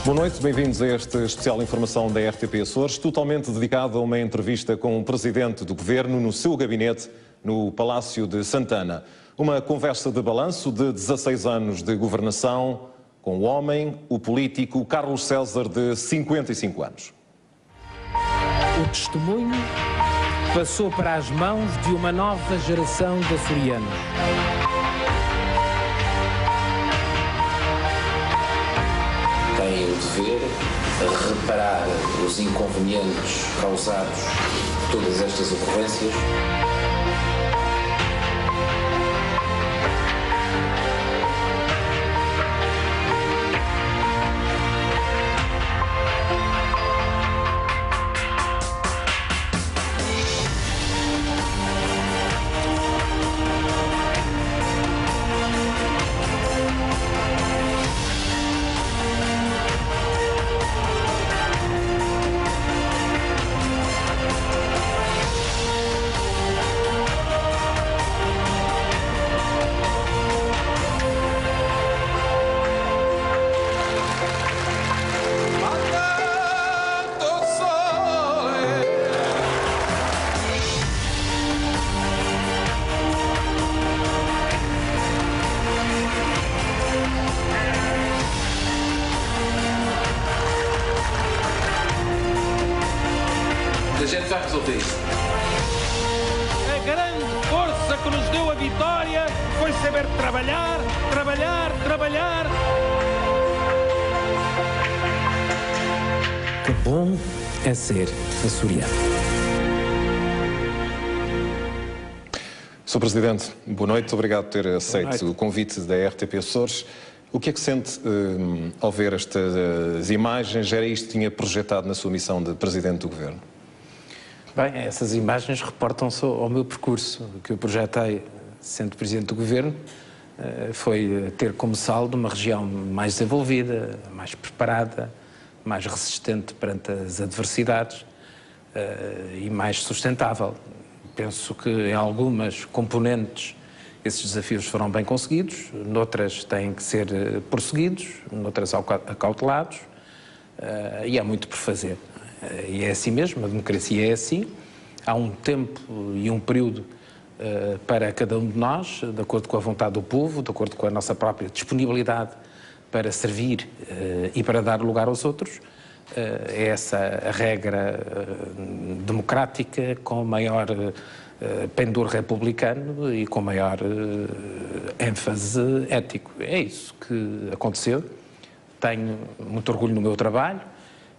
Boa noite, bem-vindos a esta especial informação da RTP Açores, totalmente dedicada a uma entrevista com o Presidente do Governo no seu gabinete no Palácio de Santana. Uma conversa de balanço de 16 anos de governação com o homem, o político Carlos César, de 55 anos. O testemunho passou para as mãos de uma nova geração de açorianos. Tem o dever de reparar os inconvenientes causados por todas estas ocorrências. A gente vai resolver isso. A grande força que nos deu a vitória foi saber trabalhar, trabalhar, trabalhar. Que bom é ser açoriano. Sr. Presidente, boa noite, obrigado por ter aceito o convite da RTP Açores. O que é que sente ao ver estas imagens? Era isto que tinha projetado na sua missão de Presidente do Governo? Bem, essas imagens reportam-se ao meu percurso. O que eu projetei, sendo Presidente do Governo, foi ter como saldo uma região mais desenvolvida, mais preparada, mais resistente perante as adversidades e mais sustentável. Penso que em algumas componentes esses desafios foram bem conseguidos, noutras têm que ser prosseguidos, noutras acautelados, e há muito por fazer. E é assim mesmo, a democracia é assim. Há um tempo e um período para cada um de nós, de acordo com a vontade do povo, de acordo com a nossa própria disponibilidade para servir e para dar lugar aos outros. É essa a regra democrática com maior pendor republicano e com maior ênfase ético. É isso que aconteceu. Tenho muito orgulho no meu trabalho.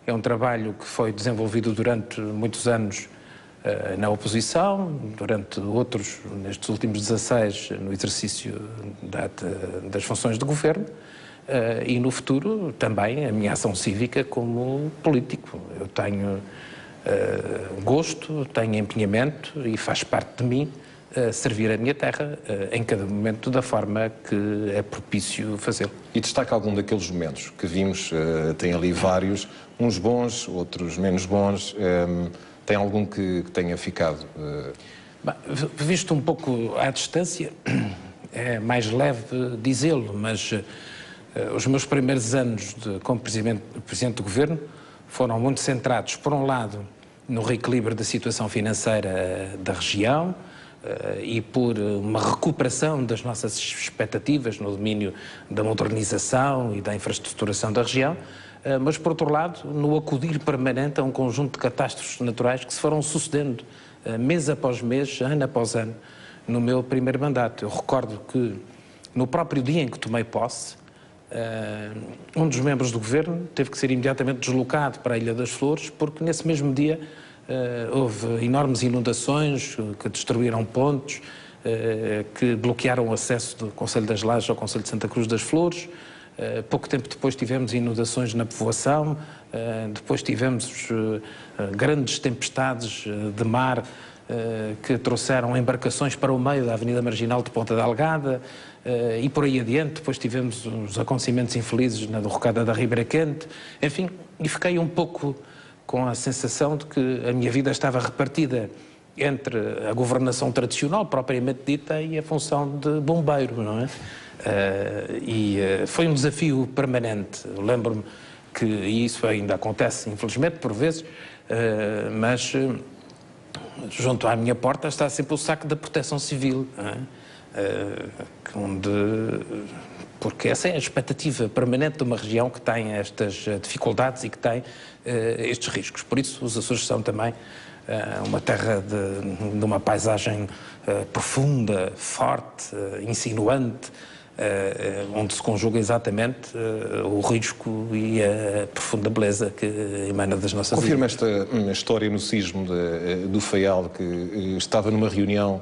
É um trabalho que foi desenvolvido durante muitos anos na oposição, durante outros, nestes últimos 16, no exercício das funções de governo, e no futuro também a minha ação cívica como político. Eu tenho gosto, tenho empenhamento e faz parte de mim servir a minha terra em cada momento da forma que é propício fazê-lo. E destaca algum daqueles momentos que vimos, tem ali vários, uns bons, outros menos bons, tem algum que tenha ficado? Bem, visto um pouco à distância, é mais leve dizê-lo, mas os meus primeiros anos como Presidente do Governo foram muito centrados, por um lado, no reequilíbrio da situação financeira da região, e por uma recuperação das nossas expectativas no domínio da modernização e da infraestruturação da região, mas, por outro lado, no acudir permanente a um conjunto de catástrofes naturais que se foram sucedendo mês após mês, ano após ano, no meu primeiro mandato. Eu recordo que, no próprio dia em que tomei posse, um dos membros do Governo teve que ser imediatamente deslocado para a Ilha das Flores, porque nesse mesmo dia houve enormes inundações que destruíram pontos, que bloquearam o acesso do Concelho das Lajes ao Concelho de Santa Cruz das Flores. Pouco tempo depois tivemos inundações na povoação, depois tivemos grandes tempestades de mar que trouxeram embarcações para o meio da Avenida Marginal de Ponta Delgada, e por aí adiante. Depois tivemos os acontecimentos infelizes na derrocada da Ribeira Quente. Enfim, e fiquei um pouco com a sensação de que a minha vida estava repartida entre a governação tradicional, propriamente dita, e a função de bombeiro, não é? Foi um desafio permanente. Lembro-me e isso ainda acontece, infelizmente, por vezes, mas junto à minha porta está sempre o saco da Proteção Civil, porque essa é a expectativa permanente de uma região que tem estas dificuldades e que tem estes riscos. Por isso, os Açores são também uma terra de uma paisagem profunda, forte, insinuante, onde se conjuga exatamente o risco e a profunda beleza que emana das nossas ilhas. Confirma esta história no sismo do Faial, que estava numa reunião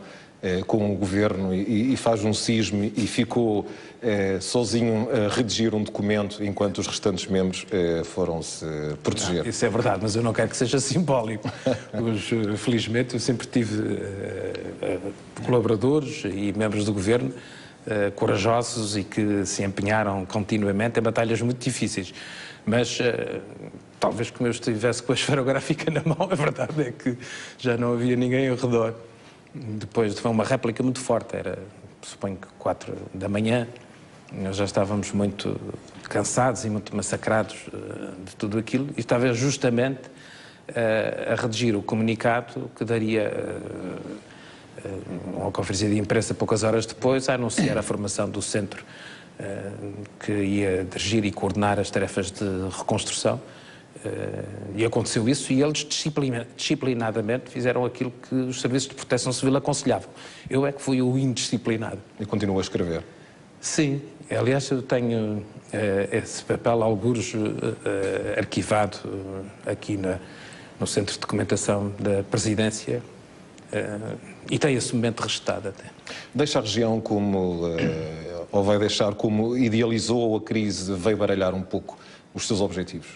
com o governo e faz um sismo e ficou sozinho a redigir um documento enquanto os restantes membros foram-se proteger. Isso é verdade, mas eu não quero que seja simbólico. Felizmente eu sempre tive colaboradores e membros do governo corajosos e que se empenharam continuamente em batalhas muito difíceis. Mas talvez como eu estivesse com a esferográfica na mão, a verdade é que já não havia ninguém ao redor. Depois foi uma réplica muito forte, era, suponho que 4 da manhã, nós já estávamos muito cansados e muito massacrados de tudo aquilo, e estava justamente a redigir o comunicado que daria uma conferência de imprensa poucas horas depois a anunciar a formação do centro que ia dirigir e coordenar as tarefas de reconstrução. E aconteceu isso e eles disciplinadamente fizeram aquilo que os serviços de proteção civil aconselhavam. Eu é que fui o indisciplinado. E continua a escrever? Sim, aliás eu tenho esse papel algures arquivado aqui no Centro de Documentação da Presidência e tem esse momento registado até. Deixa a região como, ou vai deixar como idealizou a crise, veio baralhar um pouco os seus objetivos?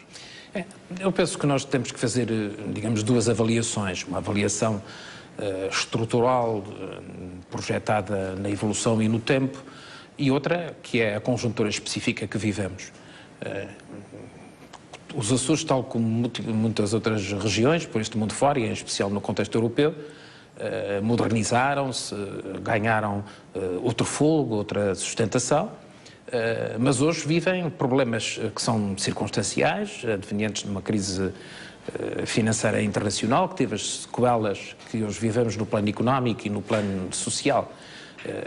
Eu penso que nós temos que fazer, digamos, 2 avaliações. Uma avaliação estrutural, projetada na evolução e no tempo, e outra que é a conjuntura específica que vivemos. Os Açores, tal como muitas outras regiões, por este mundo fora, e em especial no contexto europeu, modernizaram-se, ganharam outro fôlego, outra sustentação, mas hoje vivem problemas que são circunstanciais, advenientes de uma crise financeira internacional, que teve as sequelas que hoje vivemos no plano económico e no plano social.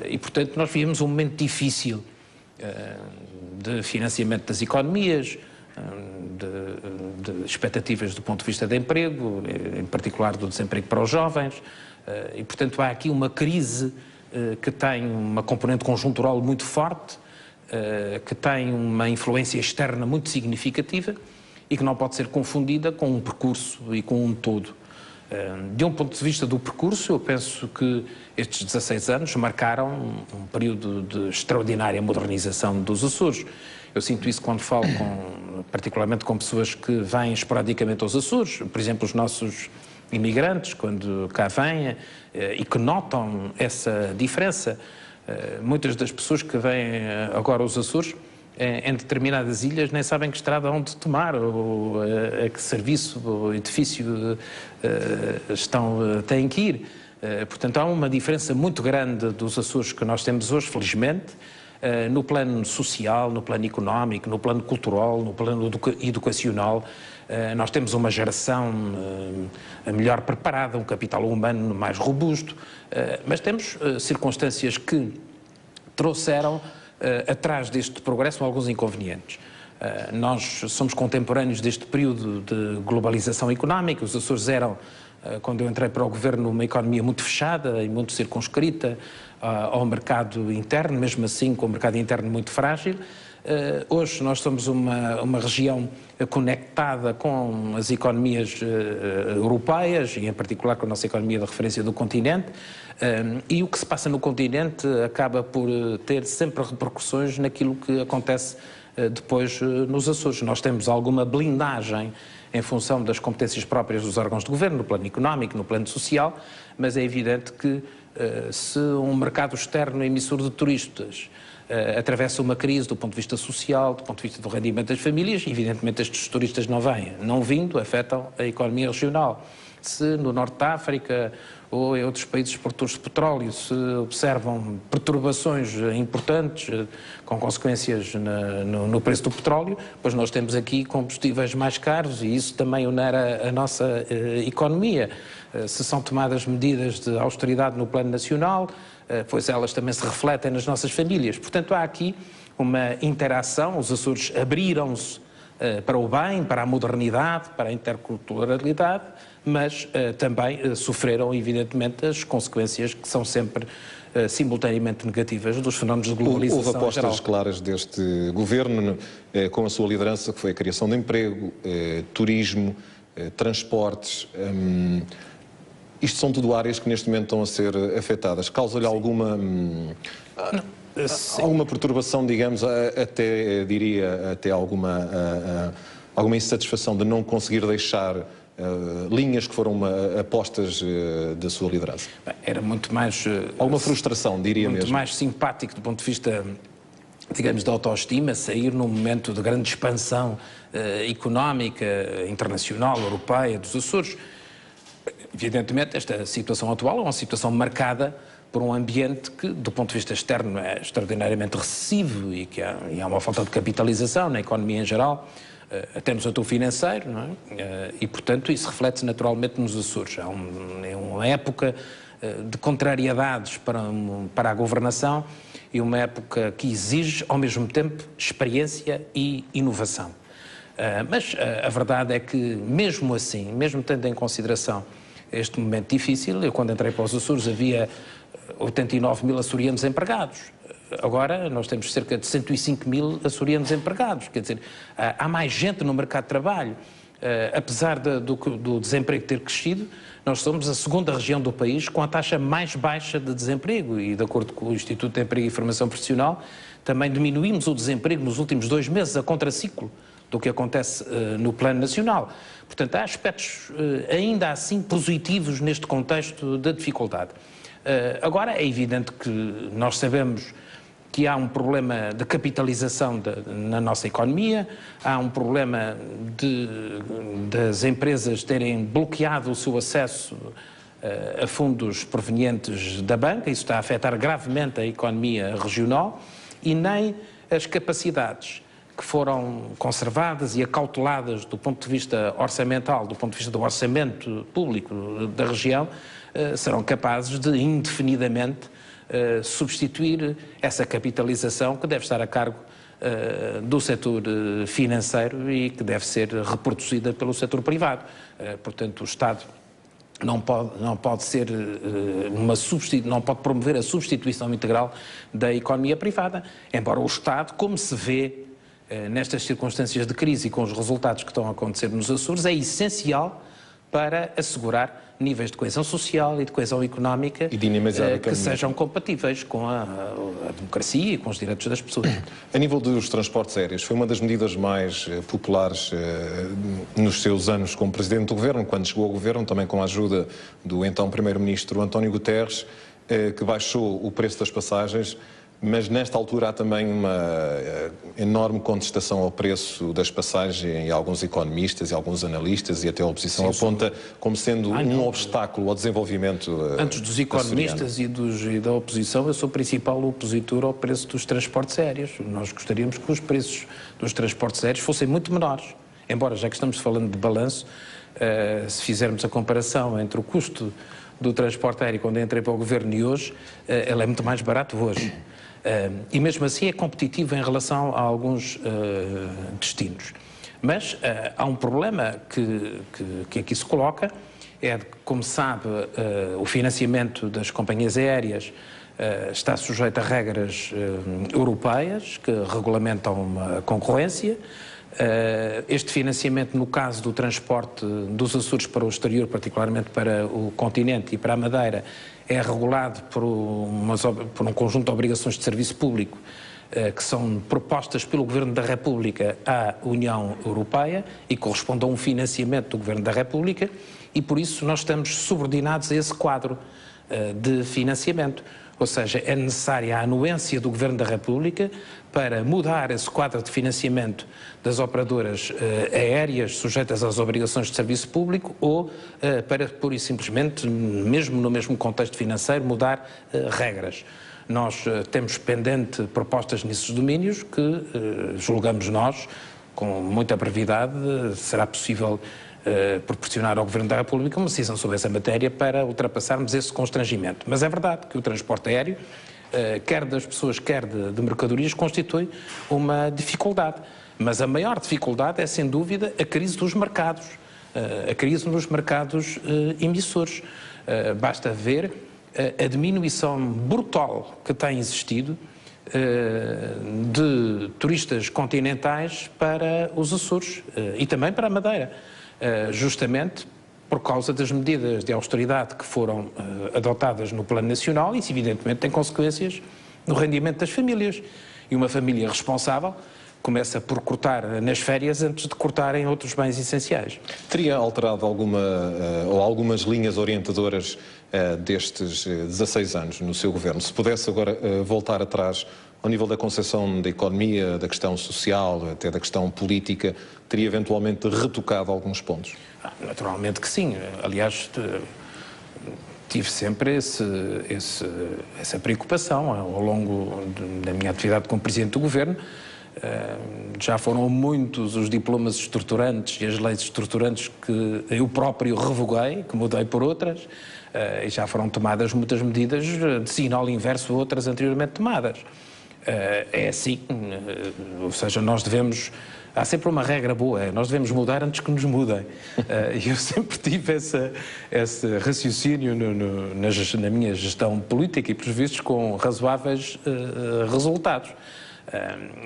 E, portanto, nós vivemos um momento difícil de financiamento das economias, de expectativas do ponto de vista de emprego, em particular do desemprego para os jovens, e, portanto, há aqui uma crise que tem uma componente conjuntural muito forte, que tem uma influência externa muito significativa e que não pode ser confundida com um percurso e com um todo. De um ponto de vista do percurso, eu penso que estes 16 anos marcaram um período de extraordinária modernização dos Açores. Eu sinto isso quando falo particularmente com pessoas que vêm esporadicamente aos Açores, por exemplo, os nossos imigrantes, quando cá vêm, e que notam essa diferença. Muitas das pessoas que vêm agora aos Açores, em determinadas ilhas, nem sabem que estrada onde tomar, ou a que serviço ou edifício têm que ir. Portanto, há uma diferença muito grande dos Açores que nós temos hoje, felizmente, no plano social, no plano económico, no plano cultural, no plano educacional. Nós temos uma geração melhor preparada, um capital humano mais robusto, mas temos circunstâncias que trouxeram atrás deste progresso alguns inconvenientes. Nós somos contemporâneos deste período de globalização económica. Os Açores eram, quando eu entrei para o governo, uma economia muito fechada e muito circunscrita ao mercado interno, mesmo assim com o mercado interno muito frágil. Hoje nós somos uma região conectada com as economias europeias e em particular com a nossa economia de referência do continente, e o que se passa no continente acaba por ter sempre repercussões naquilo que acontece depois nos Açores. Nós temos alguma blindagem em função das competências próprias dos órgãos de governo, no plano económico, no plano social, mas é evidente que se um mercado externo emissor de turistas atravessa uma crise do ponto de vista social, do ponto de vista do rendimento das famílias, evidentemente estes turistas não vêm. Não vindo, afetam a economia regional. Se no Norte da África ou em outros países produtores de petróleo se observam perturbações importantes com consequências no preço do petróleo, pois nós temos aqui combustíveis mais caros e isso também onera a nossa economia. Se são tomadas medidas de austeridade no plano nacional, pois elas também se refletem nas nossas famílias. Portanto, há aqui uma interação, os Açores abriram-se para o bem, para a modernidade, para a interculturalidade, mas também sofreram, evidentemente, as consequências que são sempre simultaneamente negativas dos fenómenos de globalização. Houve apostas claras deste governo, com a sua liderança, que foi a criação de emprego, turismo, transportes. Isto são tudo áreas que neste momento estão a ser afetadas. Causa-lhe alguma perturbação, digamos, até diria, até alguma insatisfação de não conseguir deixar linhas que foram apostas da sua liderança? Era muito mais... alguma frustração, diria muito mesmo. mais simpático do ponto de vista, digamos, da autoestima, sair num momento de grande expansão económica, internacional, europeia, dos Açores. Evidentemente, esta situação atual é uma situação marcada por um ambiente que, do ponto de vista externo, é extraordinariamente recessivo e que há uma falta de capitalização na economia em geral, até no setor financeiro, não é? E, portanto, isso reflete-se naturalmente nos Açores. É uma época de contrariedades para a governação e uma época que exige, ao mesmo tempo, experiência e inovação. Mas a verdade é que, mesmo assim, mesmo tendo em consideração este momento difícil, eu quando entrei para os Açores havia 89 mil açorianos empregados. Agora nós temos cerca de 105 mil açorianos empregados. Quer dizer, há mais gente no mercado de trabalho. Apesar do desemprego ter crescido, nós somos a segunda região do país com a taxa mais baixa de desemprego e, de acordo com o Instituto de Emprego e Formação Profissional, também diminuímos o desemprego nos últimos 2 meses a contraciclo do que acontece no plano nacional. Portanto, há aspectos ainda assim positivos neste contexto da dificuldade. Agora, é evidente que nós sabemos que há um problema de capitalização na nossa economia, há um problema das empresas terem bloqueado o seu acesso a fundos provenientes da banca, isso está a afetar gravemente a economia regional, e nem as capacidades que foram conservadas e acauteladas do ponto de vista orçamental, do ponto de vista do orçamento público da região, serão capazes de indefinidamente substituir essa capitalização que deve estar a cargo do setor financeiro e que deve ser reproduzida pelo setor privado. Portanto, o Estado não pode ser não pode promover a substituição integral da economia privada, embora o Estado, como se vê nestas circunstâncias de crise e com os resultados que estão a acontecer nos Açores, é essencial para assegurar níveis de coesão social e de coesão económica que sejam compatíveis com a democracia e com os direitos das pessoas. A nível dos transportes aéreos, foi uma das medidas mais populares nos seus anos como Presidente do Governo, quando chegou ao Governo, também com a ajuda do então Primeiro-Ministro António Guterres, que baixou o preço das passagens. Mas nesta altura há também uma enorme contestação ao preço das passagens e alguns economistas e alguns analistas e até a oposição aponta como sendo um obstáculo ao desenvolvimento Antes dos economistas e da oposição, eu sou o principal opositor ao preço dos transportes aéreos. Nós gostaríamos que os preços dos transportes aéreos fossem muito menores. Embora, já que estamos falando de balanço, se fizermos a comparação entre o custo do transporte aéreo quando entrei para o Governo e hoje, ele é muito mais barato hoje. E mesmo assim é competitivo em relação a alguns destinos. Mas há um problema que aqui se coloca, é, como sabe, o financiamento das companhias aéreas está sujeito a regras europeias que regulamentam a concorrência. Este financiamento, no caso do transporte dos Açores para o exterior, particularmente para o continente e para a Madeira, é regulado por um conjunto de obrigações de serviço público que são propostas pelo Governo da República à União Europeia e correspondem a um financiamento do Governo da República, e por isso nós estamos subordinados a esse quadro de financiamento. Ou seja, é necessária a anuência do Governo da República para mudar esse quadro de financiamento das operadoras aéreas sujeitas às obrigações de serviço público ou para, pura e simplesmente, mesmo no mesmo contexto financeiro, mudar regras. Nós temos pendente propostas nesses domínios que julgamos nós, com muita brevidade, será possível proporcionar ao Governo da República uma decisão sobre essa matéria para ultrapassarmos esse constrangimento. Mas é verdade que o transporte aéreo, quer das pessoas, quer de mercadorias, constitui uma dificuldade. Mas a maior dificuldade é, sem dúvida, a crise dos mercados, a crise nos mercados emissores. Basta ver a diminuição brutal que tem existido de turistas continentais para os Açores e também para a Madeira. Justamente por causa das medidas de austeridade que foram adotadas no plano nacional e isso evidentemente tem consequências no rendimento das famílias. E uma família responsável começa por cortar nas férias antes de cortar em outros bens essenciais. Teria alterado algumas linhas orientadoras destes 16 anos no seu governo? Se pudesse agora voltar atrás ao nível da concepção da economia, da questão social, até da questão política, teria eventualmente retocado alguns pontos? Naturalmente que sim. Aliás, tive sempre essa preocupação ao longo da minha atividade como Presidente do Governo. Já foram muitos os diplomas estruturantes e as leis estruturantes que eu próprio revoguei, que mudei por outras, e já foram tomadas muitas medidas de sinal inverso a outras anteriormente tomadas. É assim, ou seja, nós devemos... Há sempre uma regra boa, nós devemos mudar antes que nos mudem. Eu sempre tive esse raciocínio na minha gestão política e, por vistos, com razoáveis resultados.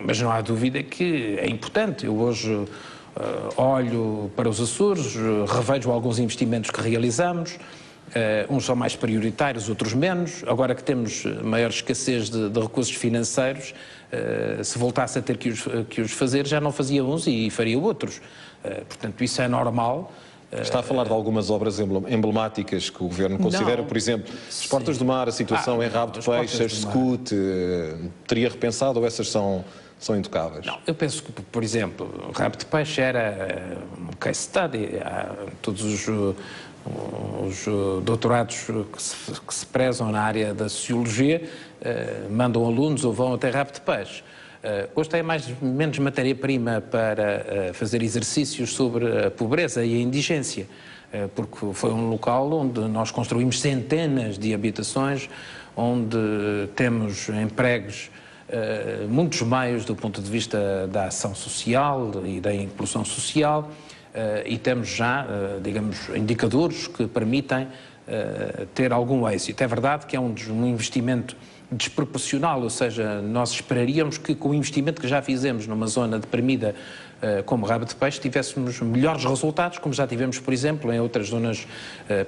Mas não há dúvida que é importante. Eu hoje olho para os Açores, revejo alguns investimentos que realizamos, uns são mais prioritários, outros menos. Agora que temos maior escassez de recursos financeiros, se voltasse a ter que os fazer, já não fazia uns e faria outros. Portanto, isso é normal. Está a falar de algumas obras emblemáticas que o Governo considera, não, por exemplo, as Portas do Mar, a situação em Rabo de Peixe, as SCUT, teria repensado ou essas são intocáveis? Não, eu penso que, por exemplo, o Rabo de Peixe era um case study. Todos os doutorados que se prezam na área da Sociologia mandam alunos ou vão até Rabo de Peixe. Hoje tem menos matéria-prima para fazer exercícios sobre a pobreza e a indigência, porque foi um local onde nós construímos centenas de habitações, onde temos empregos muitos meios do ponto de vista da ação social e da inclusão social, e temos já, digamos, indicadores que permitem ter algum êxito. É verdade que é um investimento desproporcional, ou seja, nós esperaríamos que com o investimento que já fizemos numa zona deprimida como Rabo de Peixe tivéssemos melhores resultados, como já tivemos, por exemplo, em outras zonas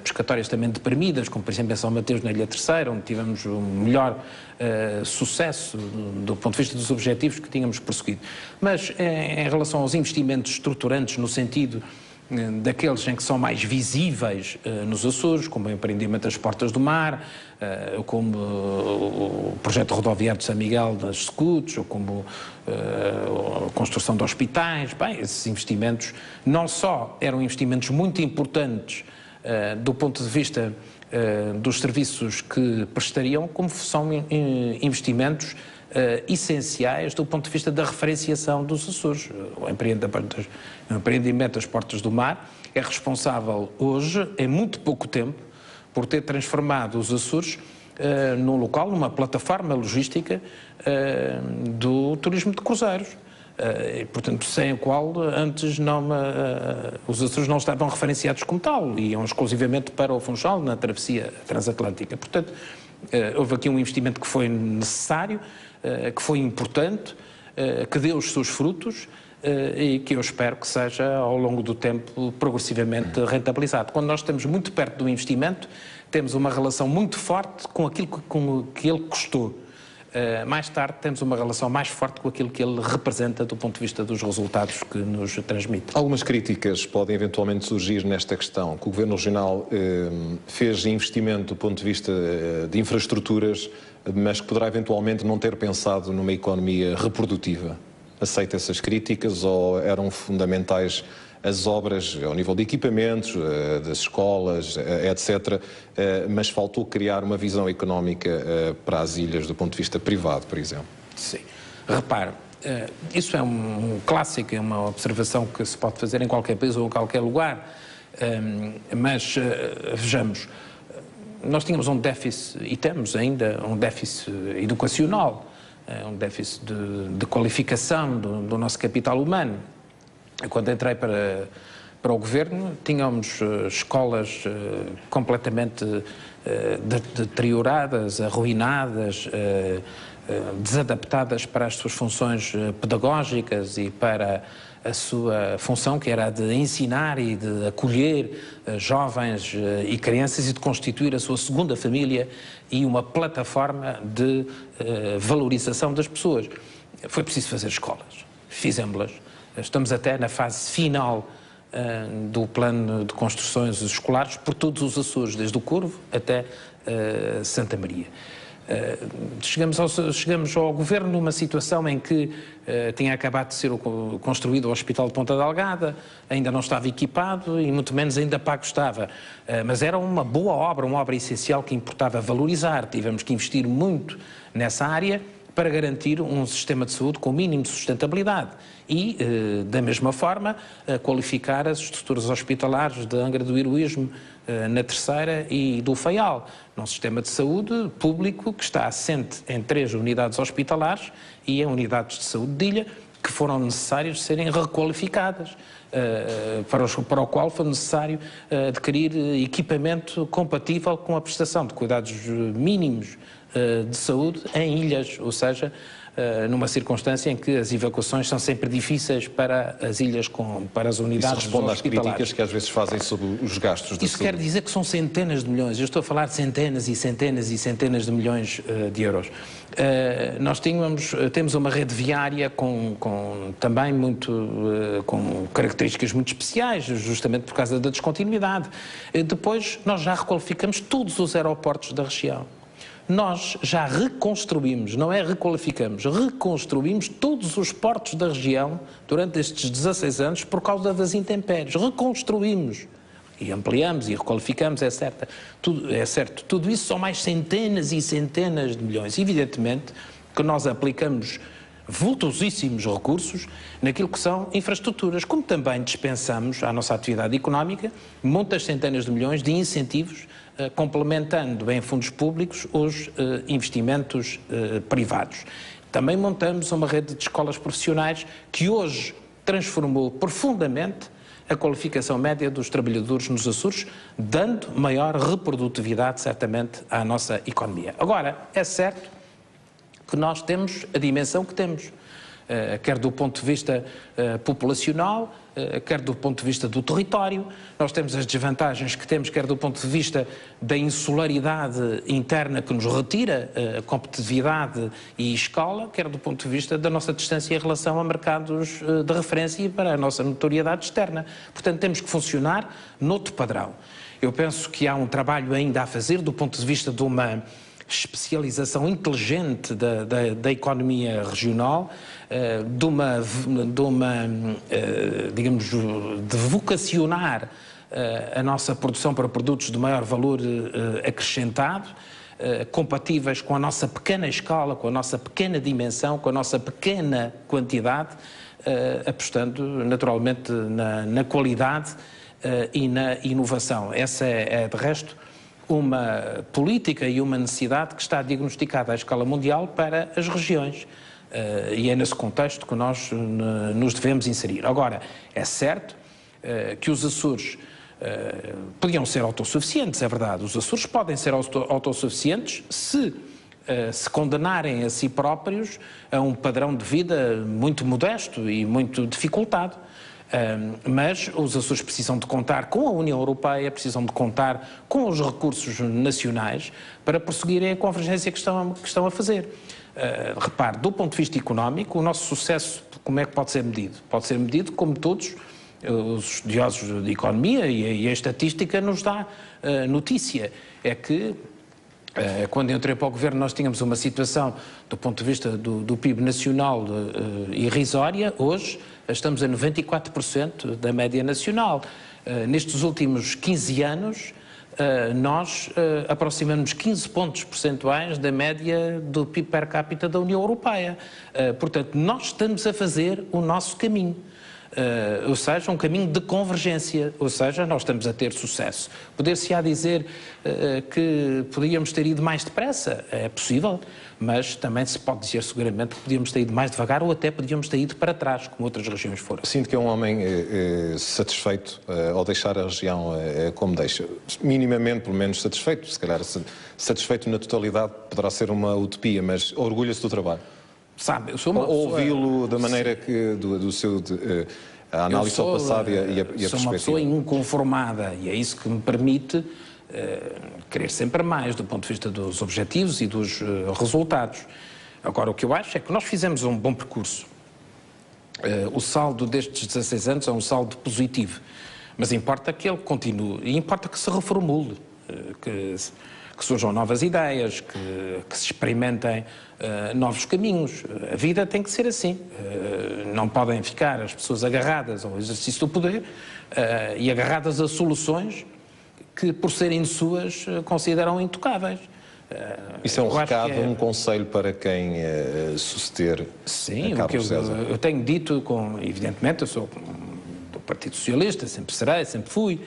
pescatórias também deprimidas, como por exemplo em São Mateus, na Ilha Terceira, onde tivemos um melhor sucesso do ponto de vista dos objetivos que tínhamos perseguido. Mas em relação aos investimentos estruturantes, no sentido daqueles em que são mais visíveis nos Açores, como o empreendimento das Portas do Mar, como o projeto rodoviário de São Miguel das SCUTs, ou como a construção de hospitais. Bem, esses investimentos não só eram investimentos muito importantes do ponto de vista dos serviços que prestariam, como são investimentos essenciais do ponto de vista da referenciação dos Açores. O empreendimento das Portas do Mar é responsável hoje, em muito pouco tempo, por ter transformado os Açores num local, numa plataforma logística do turismo de cruzeiros. E, portanto, sem o qual antes os Açores não estavam referenciados como tal, iam exclusivamente para o Funchal, na travessia transatlântica. Portanto, houve aqui um investimento que foi necessário, que foi importante, que deu os seus frutos e que eu espero que seja, ao longo do tempo, progressivamente rentabilizado. Quando nós estamos muito perto do investimento, temos uma relação muito forte com aquilo que ele custou. Mais tarde temos uma relação mais forte com aquilo que ele representa do ponto de vista dos resultados que nos transmite. Algumas críticas podem eventualmente surgir nesta questão, que o Governo Regional fez investimento do ponto de vista de infraestruturas mas que poderá eventualmente não ter pensado numa economia reprodutiva. Aceita essas críticas ou eram fundamentais as obras ao nível de equipamentos, das escolas, etc., mas faltou criar uma visão económica para as ilhas do ponto de vista privado, por exemplo? Sim. Repare, isso é um clássico, é uma observação que se pode fazer em qualquer país ou em qualquer lugar, mas vejamos, nós tínhamos um déficit, e temos ainda um déficit educacional, um déficit de qualificação do nosso capital humano. Quando entrei para o governo, tínhamos escolas completamente deterioradas, arruinadas, desadaptadas para as suas funções pedagógicas e para a sua função, que era a de ensinar e de acolher jovens e crianças e de constituir a sua segunda família e uma plataforma de valorização das pessoas. Foi preciso fazer escolas, fizemos-las. Estamos até na fase final do plano de construções escolares por todos os Açores, desde o Corvo até Santa Maria. Chegamos ao governo numa situação em que tinha acabado de ser construído o Hospital de Ponta Delgada, ainda não estava equipado e muito menos ainda pago estava, mas era uma boa obra, uma obra essencial que importava valorizar. Tivemos que investir muito nessa área para garantir um sistema de saúde com o mínimo de sustentabilidade e, da mesma forma, qualificar as estruturas hospitalares de Angra do Heroísmo, na Terceira e do Faial, num sistema de saúde público que está assente em 3 unidades hospitalares e em unidades de saúde de ilha, que foram necessárias serem requalificadas, para o qual foi necessário adquirir equipamento compatível com a prestação de cuidados mínimos de saúde em ilhas, ou seja, numa circunstância em que as evacuações são sempre difíceis para as ilhas, para as unidades hospitalares. Isso responde às críticas que às vezes fazem sobre os gastos da Isso quer dizer que são centenas de milhões. Eu estou a falar de centenas e centenas e centenas de milhões de euros. Nós temos uma rede viária também com características muito especiais, justamente por causa da descontinuidade. Depois, nós já requalificamos todos os aeroportos da região. Nós já reconstruímos, não é requalificamos, reconstruímos todos os portos da região durante estes 16 anos por causa das intempéries. Reconstruímos e ampliamos e requalificamos, é certo. Tudo isso são mais centenas e centenas de milhões. Evidentemente que nós aplicamos vultosíssimos recursos naquilo que são infraestruturas, como também dispensamos à nossa atividade económica muitas centenas de milhões de incentivos, complementando em fundos públicos os investimentos privados. Também montamos uma rede de escolas profissionais que hoje transformou profundamente a qualificação média dos trabalhadores nos Açores, dando maior reprodutividade, certamente, à nossa economia. Agora, é certo que nós temos a dimensão que temos, quer do ponto de vista populacional, quer do ponto de vista do território. Nós temos as desvantagens que temos, quer do ponto de vista da insularidade interna que nos retira competitividade e escala, quer do ponto de vista da nossa distância em relação a mercados de referência e para a nossa notoriedade externa. Portanto, temos que funcionar noutro padrão. Eu penso que há um trabalho ainda a fazer do ponto de vista de uma especialização inteligente da economia regional, digamos, de vocacionar a nossa produção para produtos de maior valor acrescentado, compatíveis com a nossa pequena escala, com a nossa pequena dimensão, com a nossa pequena quantidade, apostando naturalmente na qualidade e na inovação. Essa é, de resto, uma política e uma necessidade que está diagnosticada à escala mundial para as regiões. E é nesse contexto que nós nos devemos inserir. Agora, é certo que os Açores podiam ser autossuficientes, é verdade. Os Açores podem ser autossuficientes se condenarem a si próprios a um padrão de vida muito modesto e muito dificultado. Mas os Açores precisam de contar com a União Europeia, precisam de contar com os recursos nacionais para prosseguirem a convergência que estão a fazer. Repare, do ponto de vista económico, o nosso sucesso, como é que pode ser medido? Pode ser medido como todos os estudiosos de economia e a estatística nos dá notícia. É que Quando eu entrei para o governo, nós tínhamos uma situação, do ponto de vista do PIB nacional, irrisória. Hoje estamos a 94% da média nacional. Nestes últimos 15 anos, nós aproximamos 15 pontos percentuais da média do PIB per capita da União Europeia. Portanto, nós estamos a fazer o nosso caminho. Ou seja, um caminho de convergência, ou seja, nós estamos a ter sucesso. Poder-se-á dizer que podíamos ter ido mais depressa, é possível, mas também se pode dizer seguramente que podíamos ter ido mais devagar ou até podíamos ter ido para trás, como outras regiões foram. Sinto que é um homem satisfeito ao deixar a região como deixa. Minimamente, pelo menos, satisfeito. Se calhar, satisfeito na totalidade poderá ser uma utopia, mas orgulha-se do trabalho. Sabe, eu sou uma ouvi-lo da maneira que do seu a análise ao passado e a perspectiva. Sou uma pessoa inconformada e é isso que me permite querer sempre mais do ponto de vista dos objetivos e dos resultados. Agora, o que eu acho é que nós fizemos um bom percurso. O saldo destes 16 anos é um saldo positivo, mas importa que ele continue e importa que se reformule, que surjam novas ideias, que se experimentem novos caminhos. A vida tem que ser assim. Não podem ficar as pessoas agarradas ao exercício do poder e agarradas a soluções que, por serem suas, consideram intocáveis. Isso é um recado, um conselho para quem suceder. Sim, o que eu tenho dito, evidentemente, eu sou do Partido Socialista, sempre serei, sempre fui,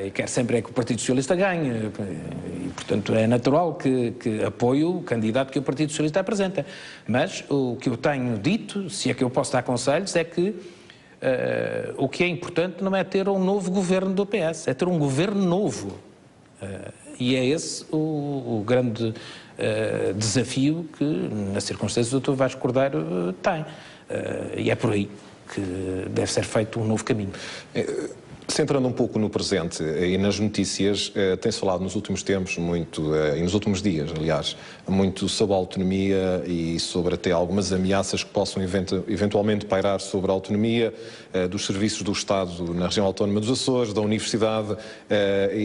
e quero sempre é que o Partido Socialista ganhe, e portanto é natural que apoio o candidato que o Partido Socialista apresenta. Mas o que eu tenho dito, se é que eu posso dar conselhos, é que o que é importante não é ter um novo governo do PS, é ter um governo novo. E é esse o grande desafio que, nas circunstâncias, o Dr. Vasco Cordeiro tem. E é por aí que deve ser feito um novo caminho. Centrando um pouco no presente e nas notícias, tem-se falado nos últimos tempos muito, e nos últimos dias, aliás, muito sobre a autonomia e sobre até algumas ameaças que possam eventualmente pairar sobre a autonomia dos serviços do Estado na região autónoma dos Açores, da Universidade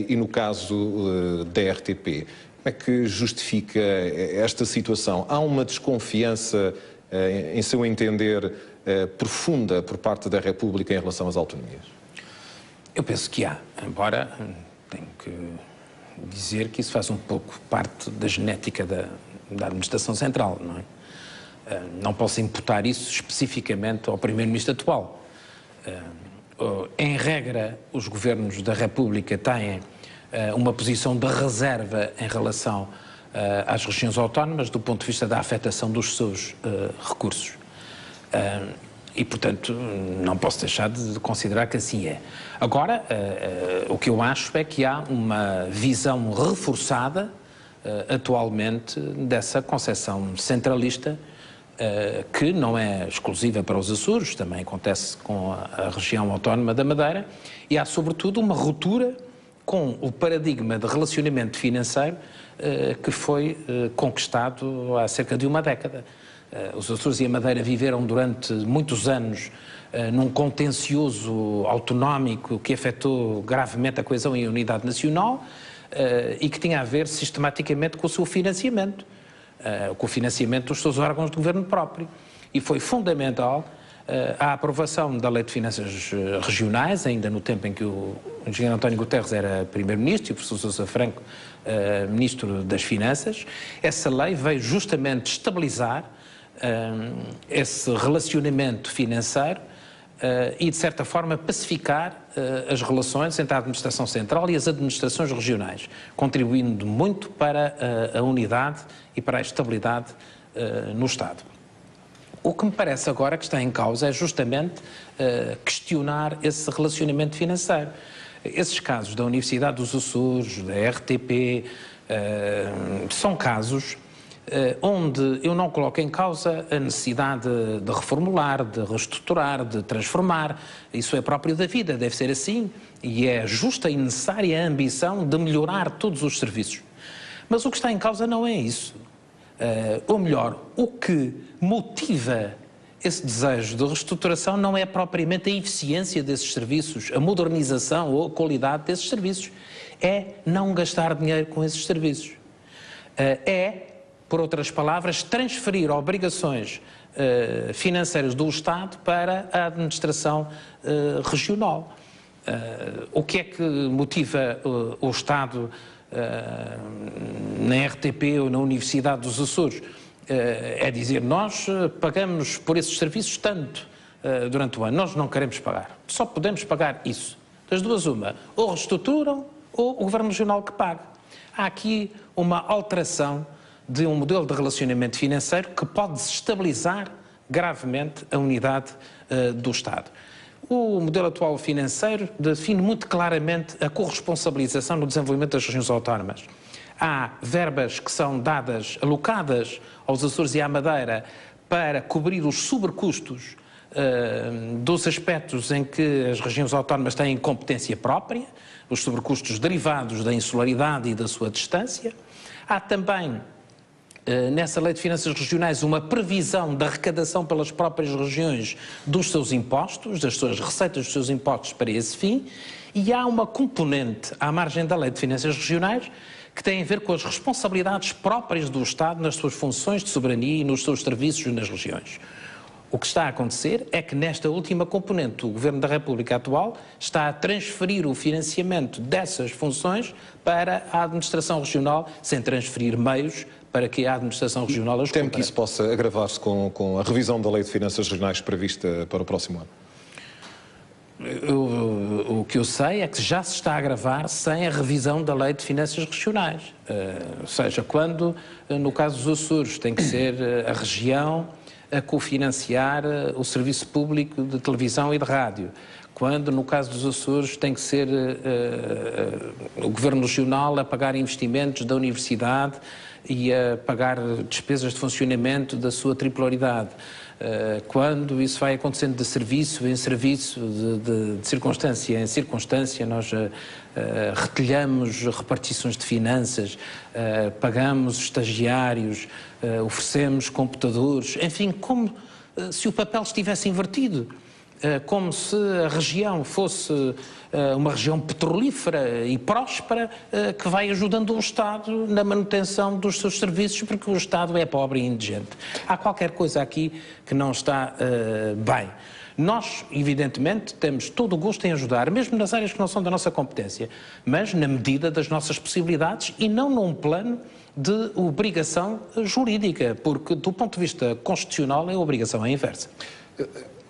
e no caso da RTP. Como é que justifica esta situação? Há uma desconfiança, em seu entender, profunda por parte da República em relação às autonomias? Eu penso que há, embora tenho que dizer que isso faz um pouco parte da genética da administração central, não é? Não posso imputar isso especificamente ao Primeiro-Ministro atual. Em regra, os governos da República têm uma posição de reserva em relação às regiões autónomas do ponto de vista da afetação dos seus recursos. E, portanto, não posso deixar de considerar que assim é. Agora, o que eu acho é que há uma visão reforçada, atualmente, dessa concepção centralista, que não é exclusiva para os Açores, também acontece com a região autónoma da Madeira, e há, sobretudo, uma ruptura com o paradigma de relacionamento financeiro que foi conquistado há cerca de uma década. Os Açores e a Madeira viveram durante muitos anos num contencioso autonómico que afetou gravemente a coesão e a unidade nacional e que tinha a ver sistematicamente com o seu financiamento, com o financiamento dos seus órgãos de governo próprio. E foi fundamental a aprovação da Lei de Finanças Regionais, ainda no tempo em que o engenheiro António Guterres era Primeiro-Ministro e o professor Sousa Franco Ministro das Finanças. Essa lei veio justamente estabilizar esse relacionamento financeiro e, de certa forma, pacificar as relações entre a administração central e as administrações regionais, contribuindo muito para a unidade e para a estabilidade no Estado. O que me parece agora que está em causa é justamente questionar esse relacionamento financeiro. Esses casos da Universidade dos Açores, da RTP, são casos onde eu não coloco em causa a necessidade de reformular, de reestruturar, de transformar. Isso é próprio da vida, deve ser assim, e é justa e necessária a ambição de melhorar todos os serviços. Mas o que está em causa não é isso. Ou melhor, o que motiva esse desejo de reestruturação não é propriamente a eficiência desses serviços, a modernização ou a qualidade desses serviços. É não gastar dinheiro com esses serviços. por outras palavras, transferir obrigações financeiras do Estado para a administração regional. O que é que motiva o Estado na RTP ou na Universidade dos Açores? É dizer, nós pagamos por esses serviços tanto durante o ano, nós não queremos pagar, só podemos pagar isso. Das duas uma, ou reestruturam ou o Governo Regional que paga. Há aqui uma alteração de um modelo de relacionamento financeiro que pode desestabilizar gravemente a unidade do Estado. O modelo atual financeiro define muito claramente a corresponsabilização no desenvolvimento das regiões autónomas. Há verbas que são dadas, alocadas aos Açores e à Madeira para cobrir os sobrecustos dos aspectos em que as regiões autónomas têm competência própria, os sobrecustos derivados da insularidade e da sua distância. Há também, nessa Lei de Finanças Regionais, uma previsão da arrecadação pelas próprias regiões dos seus impostos, das suas receitas dos seus impostos para esse fim, e há uma componente à margem da Lei de Finanças Regionais que tem a ver com as responsabilidades próprias do Estado nas suas funções de soberania e nos seus serviços nas regiões. O que está a acontecer é que nesta última componente o Governo da República atual está a transferir o financiamento dessas funções para a administração regional, sem transferir meios para que a administração regional as cumpra. Temo que isso possa agravar-se com a revisão da Lei de Finanças Regionais prevista para o próximo ano? O que eu sei é que já se está a agravar sem a revisão da Lei de Finanças Regionais. Ou seja, quando, no caso dos Açores, tem que ser a região a cofinanciar o serviço público de televisão e de rádio. Quando, no caso dos Açores, tem que ser o Governo Regional a pagar investimentos da universidade e a pagar despesas de funcionamento da sua tripolaridade. Quando isso vai acontecendo de serviço em serviço, de circunstância em circunstância, nós retilhamos repartições de finanças, pagamos estagiários, oferecemos computadores, enfim, como se o papel estivesse invertido. Como se a região fosse uma região petrolífera e próspera que vai ajudando o Estado na manutenção dos seus serviços, porque o Estado é pobre e indigente. Há qualquer coisa aqui que não está bem. Nós, evidentemente, temos todo o gosto em ajudar, mesmo nas áreas que não são da nossa competência, mas na medida das nossas possibilidades e não num plano de obrigação jurídica, porque do ponto de vista constitucional a obrigação é inversa.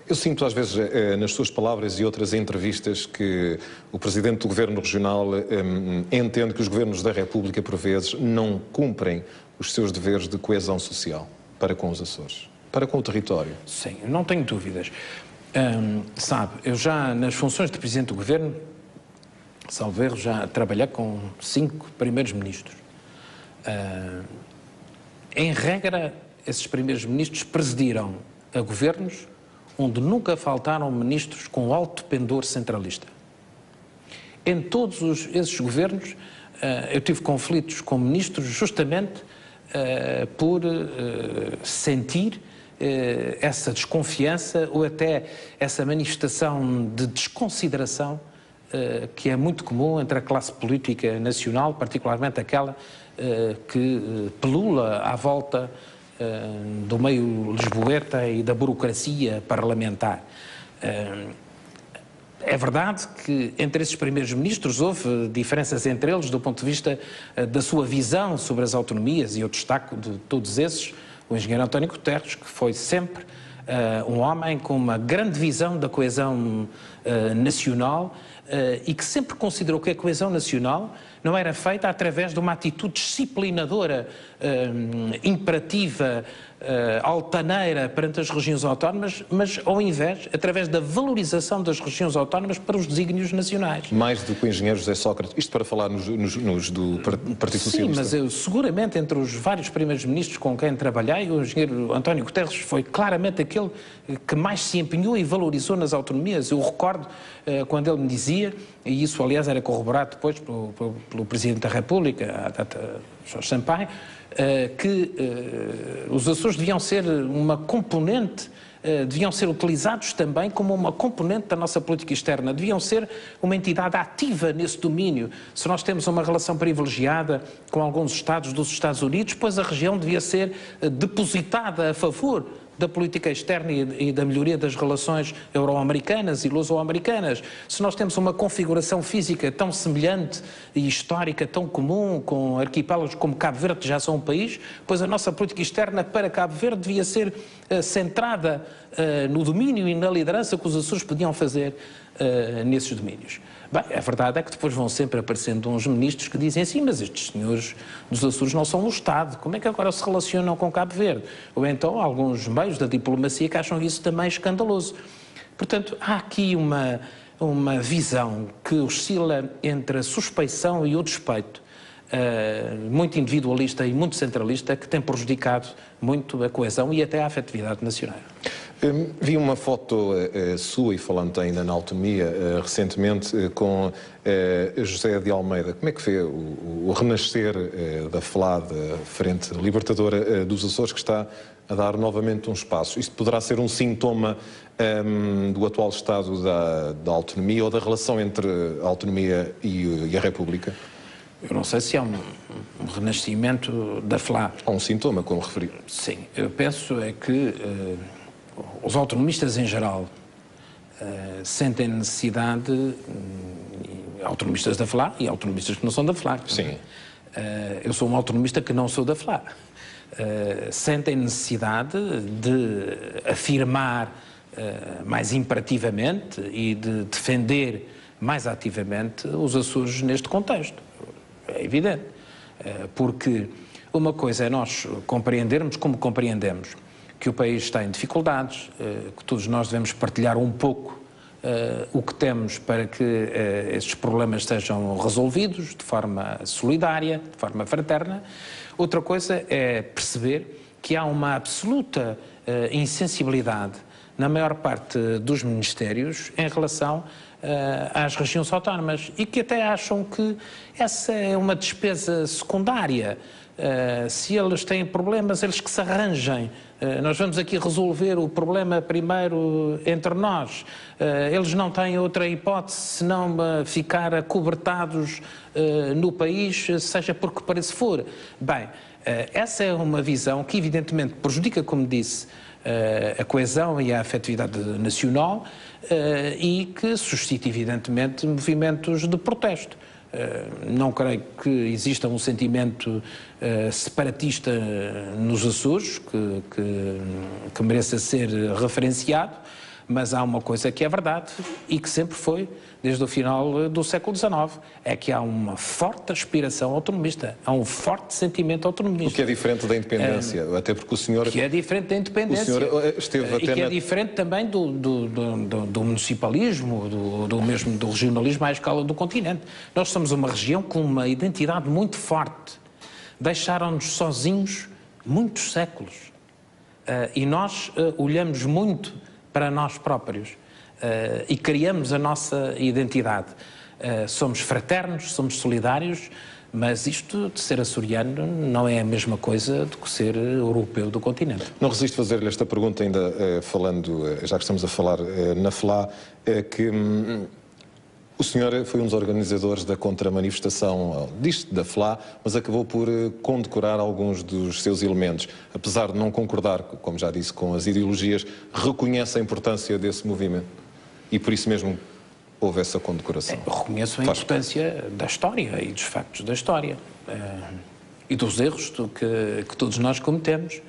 Eu sinto às vezes nas suas palavras e outras entrevistas que o Presidente do Governo Regional entende que os governos da República, por vezes, não cumprem os seus deveres de coesão social para com os Açores, para com o território. Sim, não tenho dúvidas. Sabe, eu já nas funções de Presidente do Governo, salvo erro, já trabalhei com 5 primeiros ministros. Em regra, esses primeiros ministros presidiram a governos onde nunca faltaram ministros com alto pendor centralista. Em todos esses governos, eu tive conflitos com ministros justamente por sentir essa desconfiança ou até essa manifestação de desconsideração que é muito comum entre a classe política nacional, particularmente aquela que pelula à volta do meio lisboeta e da burocracia parlamentar. É verdade que entre esses primeiros ministros houve diferenças entre eles do ponto de vista da sua visão sobre as autonomias, e eu destaco de todos esses o engenheiro António Guterres, que foi sempre um homem com uma grande visão da coesão nacional e que sempre considerou que a coesão nacional não era feita através de uma atitude disciplinadora, imperativa, altaneira perante as regiões autónomas, mas ao invés, através da valorização das regiões autónomas para os desígnios nacionais. Mais do que o engenheiro José Sócrates, isto para falar nos do Partido Socialista. Sim, mas eu seguramente entre os vários primeiros ministros com quem trabalhei, o engenheiro António Guterres foi claramente aquele que mais se empenhou e valorizou nas autonomias. Eu recordo quando ele me dizia, e isso aliás era corroborado depois pelo Presidente da República, a data Jorge Sampaio, que os Açores deviam ser uma componente deviam ser utilizados também como uma componente da nossa política externa, deviam ser uma entidade ativa nesse domínio. Se nós temos uma relação privilegiada com alguns Estados dos Estados Unidos, pois a região devia ser depositada a favor da política externa e da melhoria das relações euro-americanas e luso-americanas. Se nós temos uma configuração física tão semelhante e histórica tão comum, com arquipélagos como Cabo Verde, que já são um país, pois a nossa política externa para Cabo Verde devia ser centrada no domínio e na liderança que os Açores podiam fazer nesses domínios. Bem, a verdade é que depois vão sempre aparecendo uns ministros que dizem assim, mas estes senhores dos Açores não são um Estado, como é que agora se relacionam com Cabo Verde? Ou então alguns meios da diplomacia que acham isso também escandaloso. Portanto, há aqui uma visão que oscila entre a suspeição e o despeito, muito individualista e muito centralista, que tem prejudicado muito a coesão e até a afetividade nacional. Vi uma foto sua, e falando ainda na autonomia, recentemente, com José de Almeida. Como é que vê o renascer da FLA, da Frente Libertadora dos Açores, que está a dar novamente um espaço? Isto poderá ser um sintoma do atual estado da autonomia ou da relação entre a autonomia e a República? Eu não sei se há um renascimento da FLA. Há um sintoma, como referi. Sim, eu penso é que os autonomistas em geral sentem necessidade, autonomistas da FLA e autonomistas que não são da FLA. Sim. Eu sou um autonomista que não sou da FLA. Sentem necessidade de afirmar mais imperativamente e de defender mais ativamente os Açores neste contexto. É evidente. Porque uma coisa é nós compreendermos como compreendemos que o país está em dificuldades, que todos nós devemos partilhar um pouco o que temos para que estes problemas sejam resolvidos de forma solidária, de forma fraterna. Outra coisa é perceber que há uma absoluta insensibilidade na maior parte dos ministérios em relação às regiões autónomas e que até acham que essa é uma despesa secundária. Se eles têm problemas, eles que se arranjem. Nós vamos aqui resolver o problema primeiro entre nós. Eles não têm outra hipótese senão ficar acobertados no país, seja por que pareça for. Bem, essa é uma visão que evidentemente prejudica, como disse, a coesão e a afetividade nacional e que suscita evidentemente movimentos de protesto. Não creio que exista um sentimento separatista nos Açores que mereça ser referenciado, mas há uma coisa que é verdade e que sempre foi, desde o final do século XIX, é que há uma forte aspiração autonomista, há um forte sentimento autonomista. O que é diferente da independência, até porque o senhor... Que é diferente da independência. O senhor esteve até e que é diferente também do municipalismo, do regionalismo à escala do continente. Nós somos uma região com uma identidade muito forte. Deixaram-nos sozinhos muitos séculos. E nós olhamos muito para nós próprios e criamos a nossa identidade. Somos fraternos, somos solidários, mas isto de ser açoriano não é a mesma coisa do que ser europeu do continente. Não resisto a fazer-lhe esta pergunta ainda falando, já que estamos a falar na FLA, que o senhor foi um dos organizadores da contramanifestação disto, da FLA, mas acabou por condecorar alguns dos seus elementos. Apesar de não concordar, como já disse, com as ideologias, reconhece a importância desse movimento. E por isso mesmo houve essa condecoração. Eu reconheço a importância da história e dos factos da história. E dos erros que todos nós cometemos.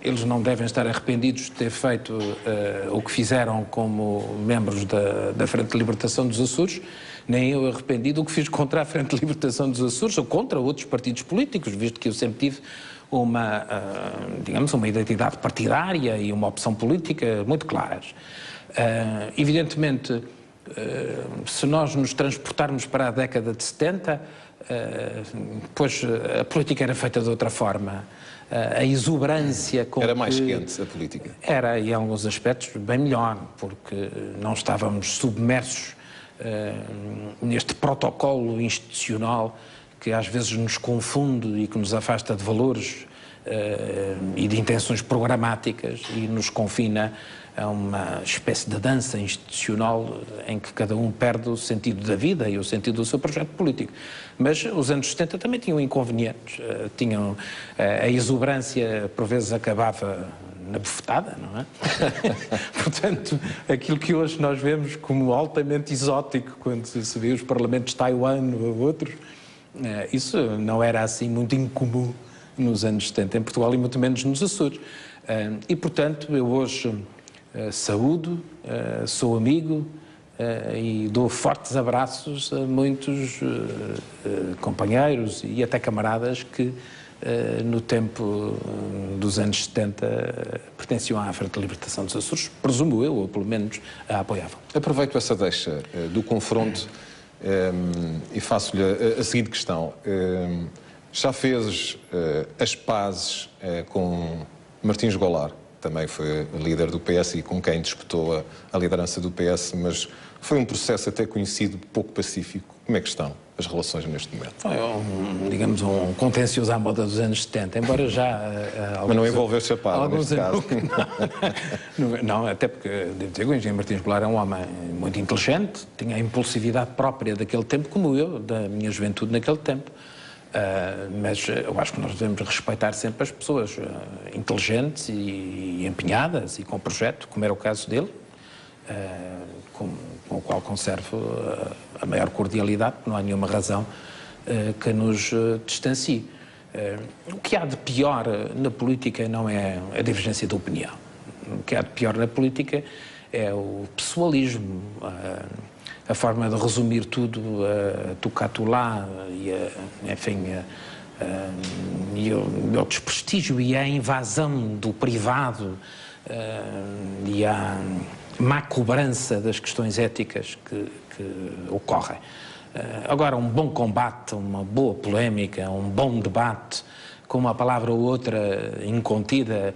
Eles não devem estar arrependidos de ter feito o que fizeram como membros da Frente de Libertação dos Açores, nem eu arrependido do que fiz contra a Frente de Libertação dos Açores ou contra outros partidos políticos, visto que eu sempre tive digamos, uma identidade partidária e uma opção política muito claras. Evidentemente, se nós nos transportarmos para a década de 70, pois a política era feita de outra forma. A exuberância com era mais quente a política. Era, e em alguns aspectos, bem melhor, porque não estávamos submersos neste protocolo institucional que às vezes nos confunde e que nos afasta de valores e de intenções programáticas e nos confina a uma espécie de dança institucional em que cada um perde o sentido da vida e o sentido do seu projeto político. Mas os anos 70 também tinham inconvenientes, tinham a exuberância, por vezes acabava na bufetada, não é? Portanto, aquilo que hoje nós vemos como altamente exótico, quando se vê os parlamentos de Taiwan ou outros, isso não era assim muito incomum nos anos 70 em Portugal e muito menos nos Açores. E, portanto, eu hoje saúdo, sou amigo e dou fortes abraços a muitos companheiros e até camaradas que no tempo dos anos 70 pertenciam à Frente de Libertação dos Açores, presumo eu, ou pelo menos a apoiavam. Aproveito essa deixa do confronto e faço-lhe a seguinte questão. Já fez as pazes com Martins Goulart, também foi líder do PS e com quem disputou a liderança do PS, mas foi um processo até conhecido pouco pacífico. Como é que estão as relações neste momento? Foi digamos, um contencioso à moda dos anos 70, embora já... Mas não envolveu Chapada, neste caso. Não, até porque, devo dizer que o engenheiro Martins Goulart é um homem muito inteligente, tinha a impulsividade própria daquele tempo, como eu, da minha juventude naquele tempo. Mas eu acho que nós devemos respeitar sempre as pessoas inteligentes e empenhadas e com projeto, como era o caso dele, com o qual conservo a maior cordialidade, não há nenhuma razão que nos distancie. O que há de pior na política não é a divergência de opinião. O que há de pior na política é o pessoalismo, a forma de resumir tudo a tucatulá e o desprestígio e a invasão do privado e a má cobrança das questões éticas que ocorrem. Agora, um bom combate, uma boa polémica, um bom debate, com uma palavra ou outra incontida,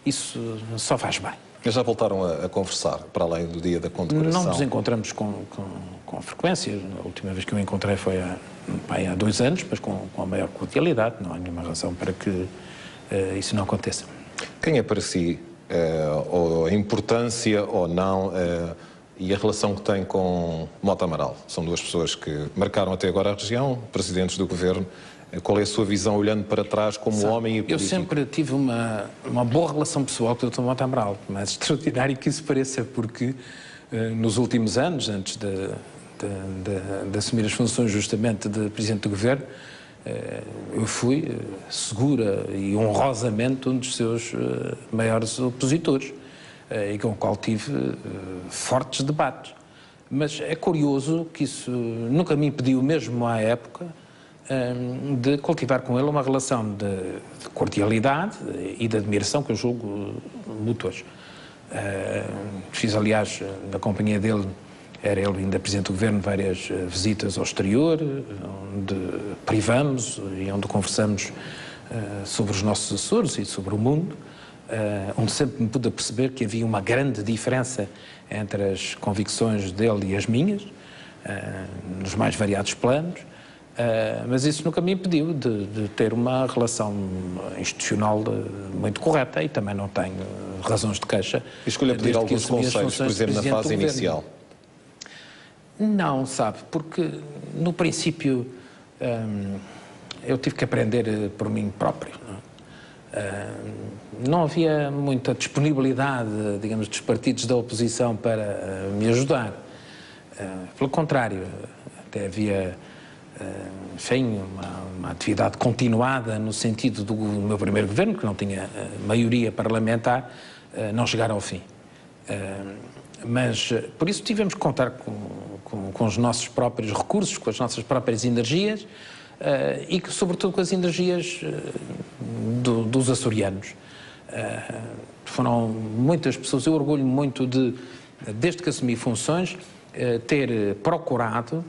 isso só faz bem. Mas já voltaram a conversar, para além do dia da condecoração? Não nos encontramos com frequência. A última vez que eu encontrei foi há 2 anos, mas com a maior cordialidade. Não há nenhuma razão para que isso não aconteça. Quem é para si, ou a importância ou não, e a relação que tem com Mota Amaral? São 2 pessoas que marcaram até agora a região, presidentes do governo. Qual é a sua visão olhando para trás como homem e político? Eu sempre tive uma boa relação pessoal com o Dr. Mota Amaral, mas extraordinário que isso pareça, porque nos últimos anos, antes de assumir as funções justamente de Presidente do Governo, eu fui segura e honrosamente um dos seus maiores opositores e com o qual tive fortes debates. Mas é curioso que isso nunca me impediu, mesmo à época, de cultivar com ele uma relação de cordialidade e de admiração que eu julgo mútuas. Fiz, aliás, na companhia dele, era ele ainda Presidente do Governo, várias visitas ao exterior, onde privamos e onde conversamos sobre os nossos Açores e sobre o mundo, onde sempre me pude perceber que havia uma grande diferença entre as convicções dele e as minhas, nos mais variados planos. Mas isso nunca me impediu de ter uma relação institucional muito correta e também não tenho razões de queixa. E escolha pedir alguns conselhos, por exemplo, na fase inicial? Não, sabe, porque no princípio eu tive que aprender por mim próprio. Não havia muita disponibilidade, digamos, dos partidos da oposição para me ajudar. Pelo contrário, até havia... enfim, uma atividade continuada no sentido do meu primeiro governo, que não tinha maioria parlamentar, não chegar ao fim. Mas, por isso, tivemos que contar com os nossos próprios recursos, com as nossas próprias energias e, sobretudo, com as energias dos açorianos. Foram muitas pessoas, eu orgulho muito desde que assumi funções, ter procurado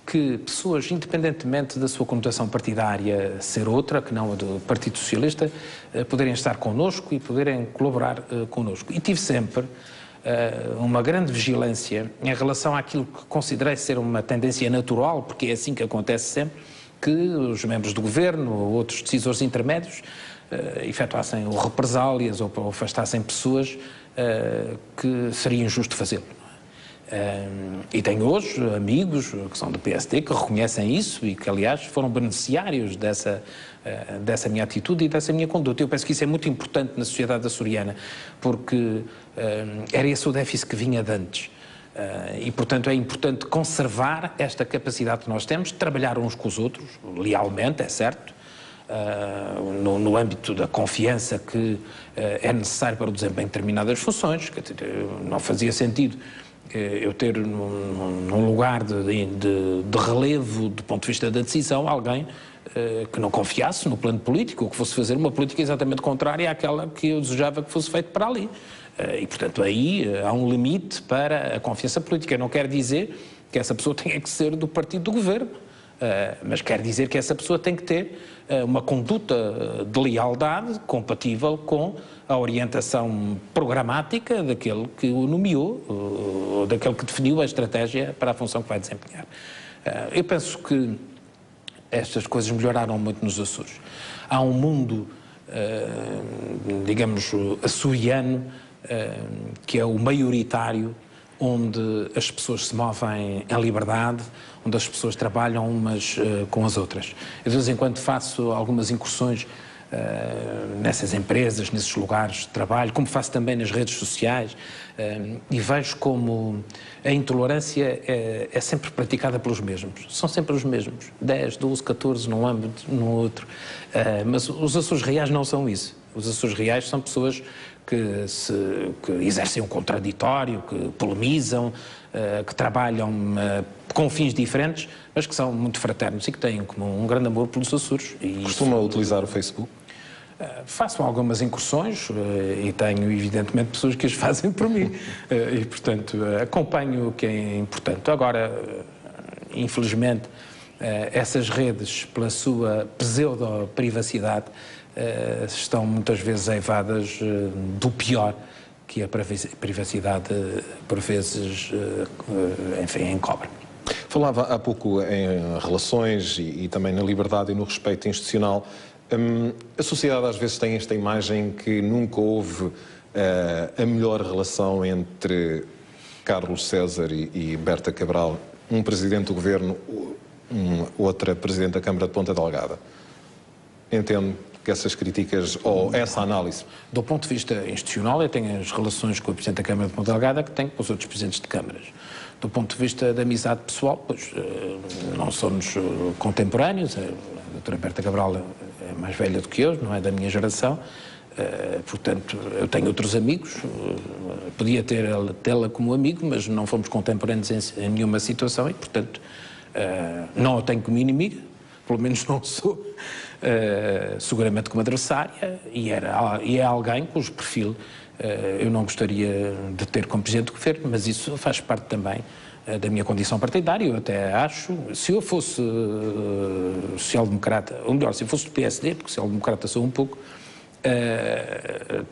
que pessoas, independentemente da sua conotação partidária ser outra, que não a do Partido Socialista, poderem estar connosco e poderem colaborar connosco. E tive sempre uma grande vigilância em relação àquilo que considerei ser uma tendência natural, porque é assim que acontece sempre, que os membros do Governo ou outros decisores intermédios efetuassem ou represálias ou afastassem pessoas que seria injusto fazê-lo. E tenho hoje amigos que são do PSD que reconhecem isso e que, aliás, foram beneficiários dessa minha atitude e dessa minha conduta. Eu penso que isso é muito importante na sociedade açoriana, porque era esse o déficit que vinha de antes. E, portanto, é importante conservar esta capacidade que nós temos de trabalhar uns com os outros, lealmente, é certo, no âmbito da confiança que é necessário para o desempenho de determinadas funções. Não fazia sentido eu ter num lugar de relevo do ponto de vista da decisão alguém que não confiasse no plano político ou que fosse fazer uma política exatamente contrária àquela que eu desejava que fosse feita para ali. E, portanto, aí há um limite para a confiança política. Não quer dizer que essa pessoa tenha que ser do partido do governo, mas quer dizer que essa pessoa tem que ter uma conduta de lealdade compatível com a orientação programática daquele que o nomeou, ou daquele que definiu a estratégia para a função que vai desempenhar. Eu penso que estas coisas melhoraram muito nos Açores. Há um mundo, digamos, açoriano, que é o maioritário, onde as pessoas se movem em liberdade, onde as pessoas trabalham umas com as outras. Eu, de vez em quando, faço algumas incursões nessas empresas, nesses lugares de trabalho, como faço também nas redes sociais, e vejo como a intolerância é sempre praticada pelos mesmos. São sempre os mesmos, 10, 12, 14 num âmbito, no outro. Mas os Açores Reais não são isso. Os Açores Reais são pessoas que exercem um contraditório, que polemizam, que trabalham com fins diferentes, mas que são muito fraternos e que têm um grande amor pelos Açores. Costuma utilizar o Facebook? Faço algumas incursões e tenho, evidentemente, pessoas que as fazem por mim. E, portanto, acompanho o que é importante. Agora, infelizmente, essas redes, pela sua pseudo-privacidade, estão muitas vezes eivadas do pior que a privacidade, por vezes, enfim, encobre. Falava há pouco em relações e também na liberdade e no respeito institucional. A sociedade às vezes tem esta imagem que nunca houve a melhor relação entre Carlos César e Berta Cabral, um presidente do governo, outra presidente da Câmara de Ponta Delgada. Entendo que essas críticas ou essa análise? Do ponto de vista institucional, eu tenho as relações com o Presidente da Câmara de Ponta Delgada que tenho com os outros Presidentes de Câmaras. Do ponto de vista da amizade pessoal, pois não somos contemporâneos, a doutora Berta Cabral é mais velha do que eu, não é da minha geração, portanto eu tenho outros amigos, podia tê-la como amigo, mas não fomos contemporâneos em nenhuma situação e, portanto, não a tenho como inimiga, pelo menos não sou, seguramente como adversária, e é alguém cujo perfil eu não gostaria de ter como Presidente do Governo, mas isso faz parte também da minha condição partidária. Eu até acho, se eu fosse social-democrata, ou melhor, se eu fosse do PSD, porque social-democrata sou um pouco,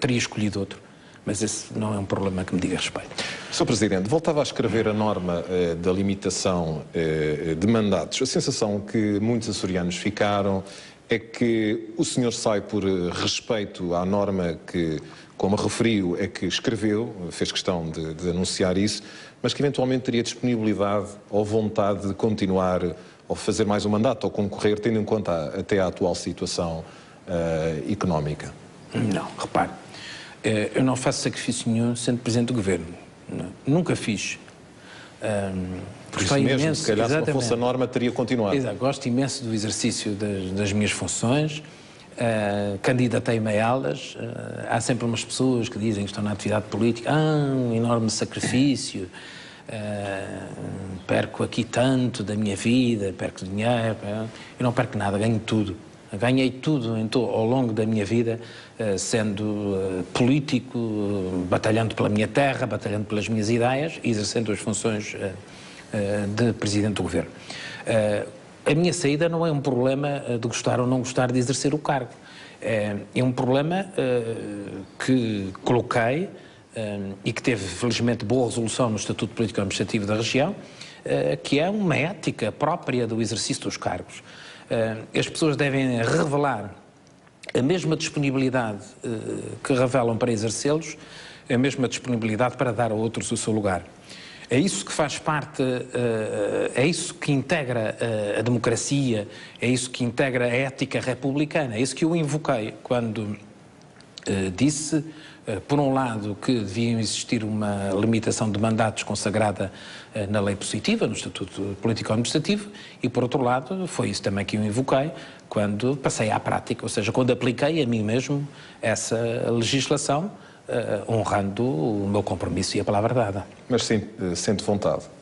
teria escolhido outro. Mas esse não é um problema que me diga respeito. Sr. Presidente, voltava a escrever a norma da limitação de mandatos. A sensação que muitos açorianos ficaram é que o senhor sai por respeito à norma que, como referiu, é que escreveu, fez questão de anunciar isso, mas que eventualmente teria disponibilidade ou vontade de continuar ou fazer mais um mandato ou concorrer, tendo em conta até a atual situação económica. Não, repare, eu não faço sacrifício nenhum sendo Presidente do Governo. Nunca fiz. Por isso mesmo, se calhar, se não fosse a norma, teria continuado. Exato, gosto imenso do exercício das minhas funções, candidatei-me a elas. Há sempre umas pessoas que dizem que estão na atividade política, um enorme sacrifício, perco aqui tanto da minha vida, perco dinheiro. Eu não perco nada, ganho tudo. Ganhei tudo ao longo da minha vida, sendo político, batalhando pela minha terra, batalhando pelas minhas ideias e exercendo as funções de Presidente do Governo. A minha saída não é um problema de gostar ou não gostar de exercer o cargo. É um problema que coloquei e que teve, felizmente, boa resolução no Estatuto Político-Administrativo da região, que é uma ética própria do exercício dos cargos. As pessoas devem revelar a mesma disponibilidade que revelam para exercê-los, a mesma disponibilidade para dar a outros o seu lugar. É isso que faz parte, é isso que integra a democracia, é isso que integra a ética republicana, é isso que eu invoquei quando disse, por um lado, que devia existir uma limitação de mandatos consagrada na lei positiva, no Estatuto Político-Administrativo, e por outro lado, foi isso também que eu invoquei quando passei à prática, ou seja, quando apliquei a mim mesmo essa legislação, honrando o meu compromisso e a palavra dada. Mas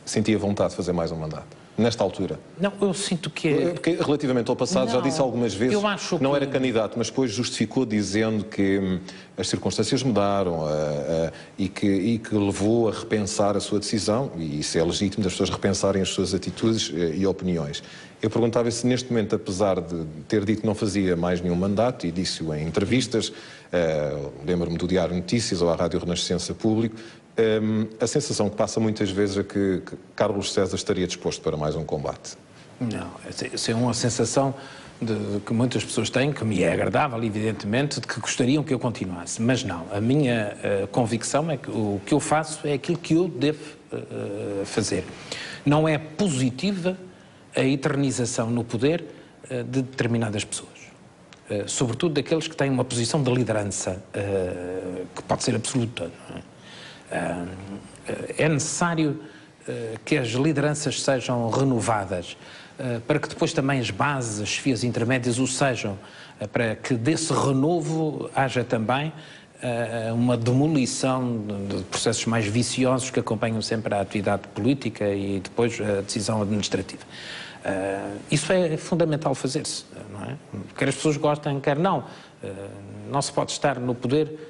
sentia vontade de fazer mais um mandato, nesta altura? Não, eu sinto que... Porque relativamente ao passado, já disse algumas vezes que não era candidato, mas depois justificou dizendo que as circunstâncias mudaram e que levou a repensar a sua decisão, e isso é legítimo, das pessoas repensarem as suas atitudes e opiniões. Eu perguntava se neste momento, apesar de ter dito que não fazia mais nenhum mandato, e disse-o em entrevistas, lembro-me do Diário Notícias ou à Rádio Renascença Público, a sensação que passa muitas vezes é que Carlos César estaria disposto para mais um combate. Não, essa é uma sensação que muitas pessoas têm, que me é agradável, evidentemente, de que gostariam que eu continuasse. Mas não, a minha convicção é que o que eu faço é aquilo que eu devo fazer. Não é positiva a eternização no poder de determinadas pessoas. Sobretudo daqueles que têm uma posição de liderança que pode ser absoluta. É necessário que as lideranças sejam renovadas para que depois também as bases, as chefias intermédias o sejam, para que desse renovo haja também uma demolição de processos mais viciosos que acompanham sempre a atividade política e depois a decisão administrativa. Isso é fundamental fazer-se, não é? Quer as pessoas gostem, quer não. Não se pode estar no poder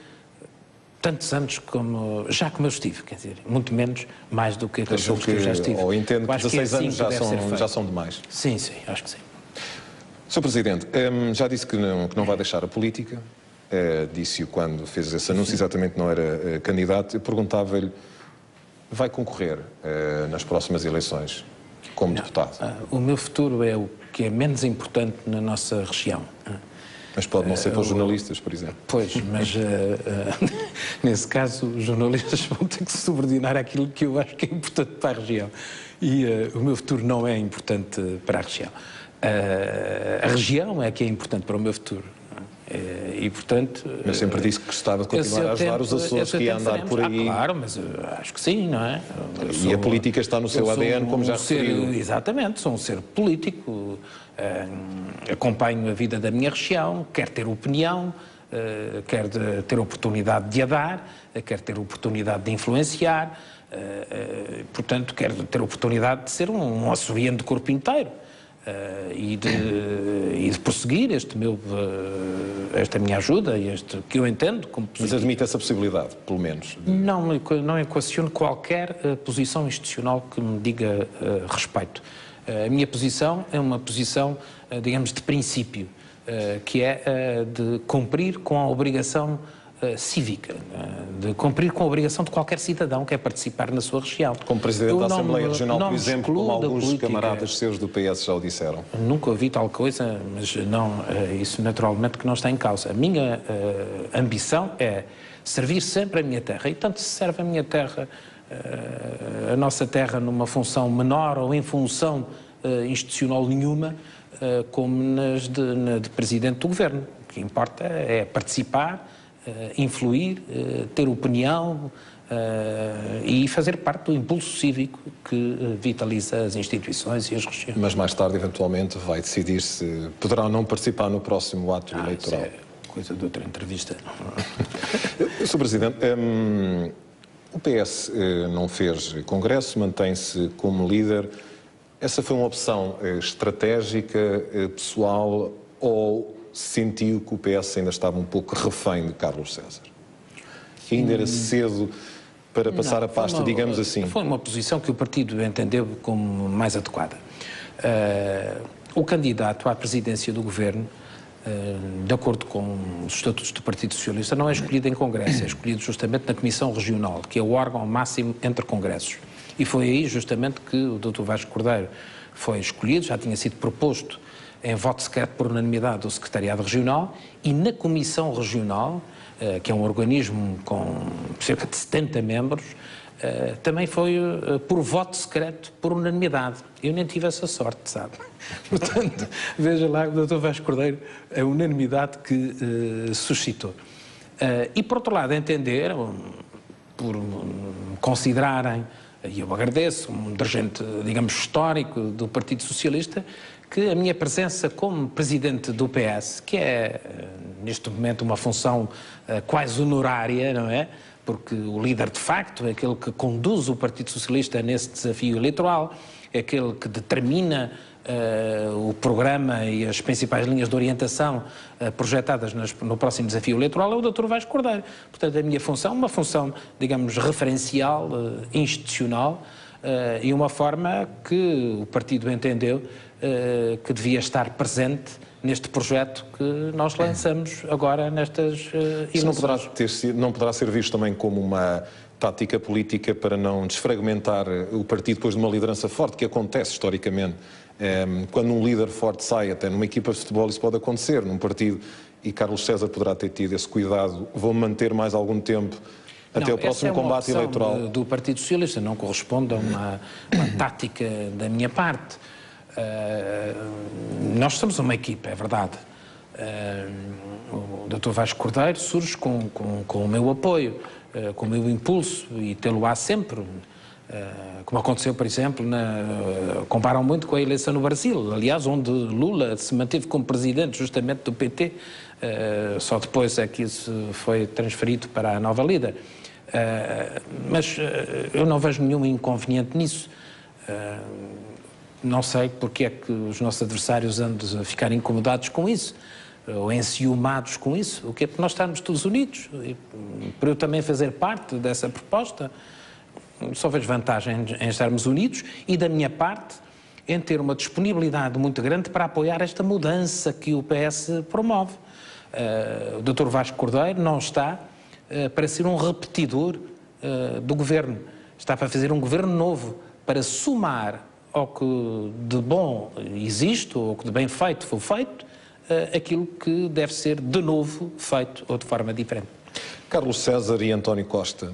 tantos anos como eu estive, quer dizer, muito menos, mais do que aqueles anos que eu já estive. Ou entendo que 16 anos já são demais. Sim, acho que sim. Sr. Presidente, já disse que não vai deixar a política, disse-o quando fez esse anúncio, exatamente não era candidato. Eu perguntava-lhe, vai concorrer nas próximas eleições como deputado? O meu futuro é o que é menos importante na nossa região. Mas pode não ser para os jornalistas, por exemplo. Pois, mas nesse caso os jornalistas vão ter que se subordinar àquilo que eu acho que é importante para a região. E o meu futuro não é importante para a região. A região é que é importante para o meu futuro. E, portanto... Mas sempre disse que gostava de continuar a ajudar os Açores, que ia andar por aí. Claro, mas acho que sim, não é? E a política está no seu ADN, como já referiu. Exatamente, sou um ser político, acompanho a vida da minha região, quero ter opinião, quero ter oportunidade de a dar, quero ter oportunidade de influenciar, portanto, quero ter oportunidade de ser um assobiante de corpo inteiro. E de prosseguir esta minha ajuda, que eu entendo como positivo. Mas admite essa possibilidade, pelo menos? Não equaciono qualquer posição institucional que me diga respeito. A minha posição é uma posição, digamos, de princípio, que é de cumprir com a obrigação cívica, de cumprir com a obrigação de qualquer cidadão que é participar na sua região. Como Presidente da Assembleia Regional, por exemplo, como alguns camaradas seus do PS já o disseram. Nunca ouvi tal coisa, mas não, isso naturalmente que não está em causa. A minha ambição é servir sempre a minha terra, e tanto se serve a minha terra, a nossa terra numa função menor ou em função institucional nenhuma, como nas de Presidente do Governo. O que importa é participar, influir, ter opinião e fazer parte do impulso cívico que vitaliza as instituições e as regiões. Mas mais tarde, eventualmente, vai decidir se poderá ou não participar no próximo ato eleitoral. Isso é coisa de outra entrevista. Sr. Presidente, o PS não fez congresso, mantém-se como líder. Essa foi uma opção estratégica, pessoal, ou sentiu que o PS ainda estava um pouco refém de Carlos César? Que ainda era cedo para passar a pasta, digamos assim? Foi uma posição que o partido entendeu como mais adequada. O candidato à presidência do governo, de acordo com os estatutos do Partido Socialista, não é escolhido em congresso, é escolhido justamente na Comissão Regional, que é o órgão máximo entre congressos. E foi aí justamente que o Dr. Vasco Cordeiro foi escolhido, já tinha sido proposto em voto secreto por unanimidade do Secretariado Regional, e na Comissão Regional, que é um organismo com cerca de 70 membros, também foi por voto secreto, por unanimidade. Eu nem tive essa sorte, sabe? Portanto, veja lá o Dr. Vasco Cordeiro, a unanimidade que suscitou. E, por outro lado, entender, por considerarem, e eu agradeço, um dirigente, digamos, histórico do Partido Socialista, que a minha presença como presidente do PS, que é, neste momento, uma função quase honorária, não é? Porque o líder, de facto, é aquele que conduz o Partido Socialista nesse desafio eleitoral, é aquele que determina o programa e as principais linhas de orientação projetadas no próximo desafio eleitoral, é o Dr. Vasco Cordeiro. Portanto, a minha função, uma função, digamos, referencial, institucional, e uma forma que o partido entendeu que devia estar presente neste projeto que nós lançamos agora nestas eleições. Isso não poderá ser visto também como uma tática política para não desfragmentar o partido depois de uma liderança forte, que acontece historicamente. Quando um líder forte sai, até numa equipa de futebol, isso pode acontecer num partido, e Carlos César poderá ter tido esse cuidado. Vou manter mais algum tempo até o próximo combate eleitoral. Do Partido Socialista não corresponde a uma tática da minha parte. Nós somos uma equipa, é verdade. O Dr. Vasco Cordeiro surge com o meu apoio, com o meu impulso, e tê-lo-á sempre. Como aconteceu, por exemplo, comparam muito com a eleição no Brasil, aliás, onde Lula se manteve como presidente justamente do PT, só depois é que isso foi transferido para a nova líder. Mas eu não vejo nenhum inconveniente nisso. Não sei porque é que os nossos adversários andam a ficar incomodados com isso, ou enciumados com isso. O que é que nós estamos todos unidos? E, para eu também fazer parte dessa proposta, só vejo vantagem em estarmos unidos, e da minha parte em ter uma disponibilidade muito grande para apoiar esta mudança que o PS promove. O Dr. Vasco Cordeiro não está para ser um repetidor do governo, está para fazer um governo novo, para somar ao que de bom existe, ou que de bem feito foi feito, aquilo que deve ser de novo feito ou de forma diferente. Carlos César e António Costa,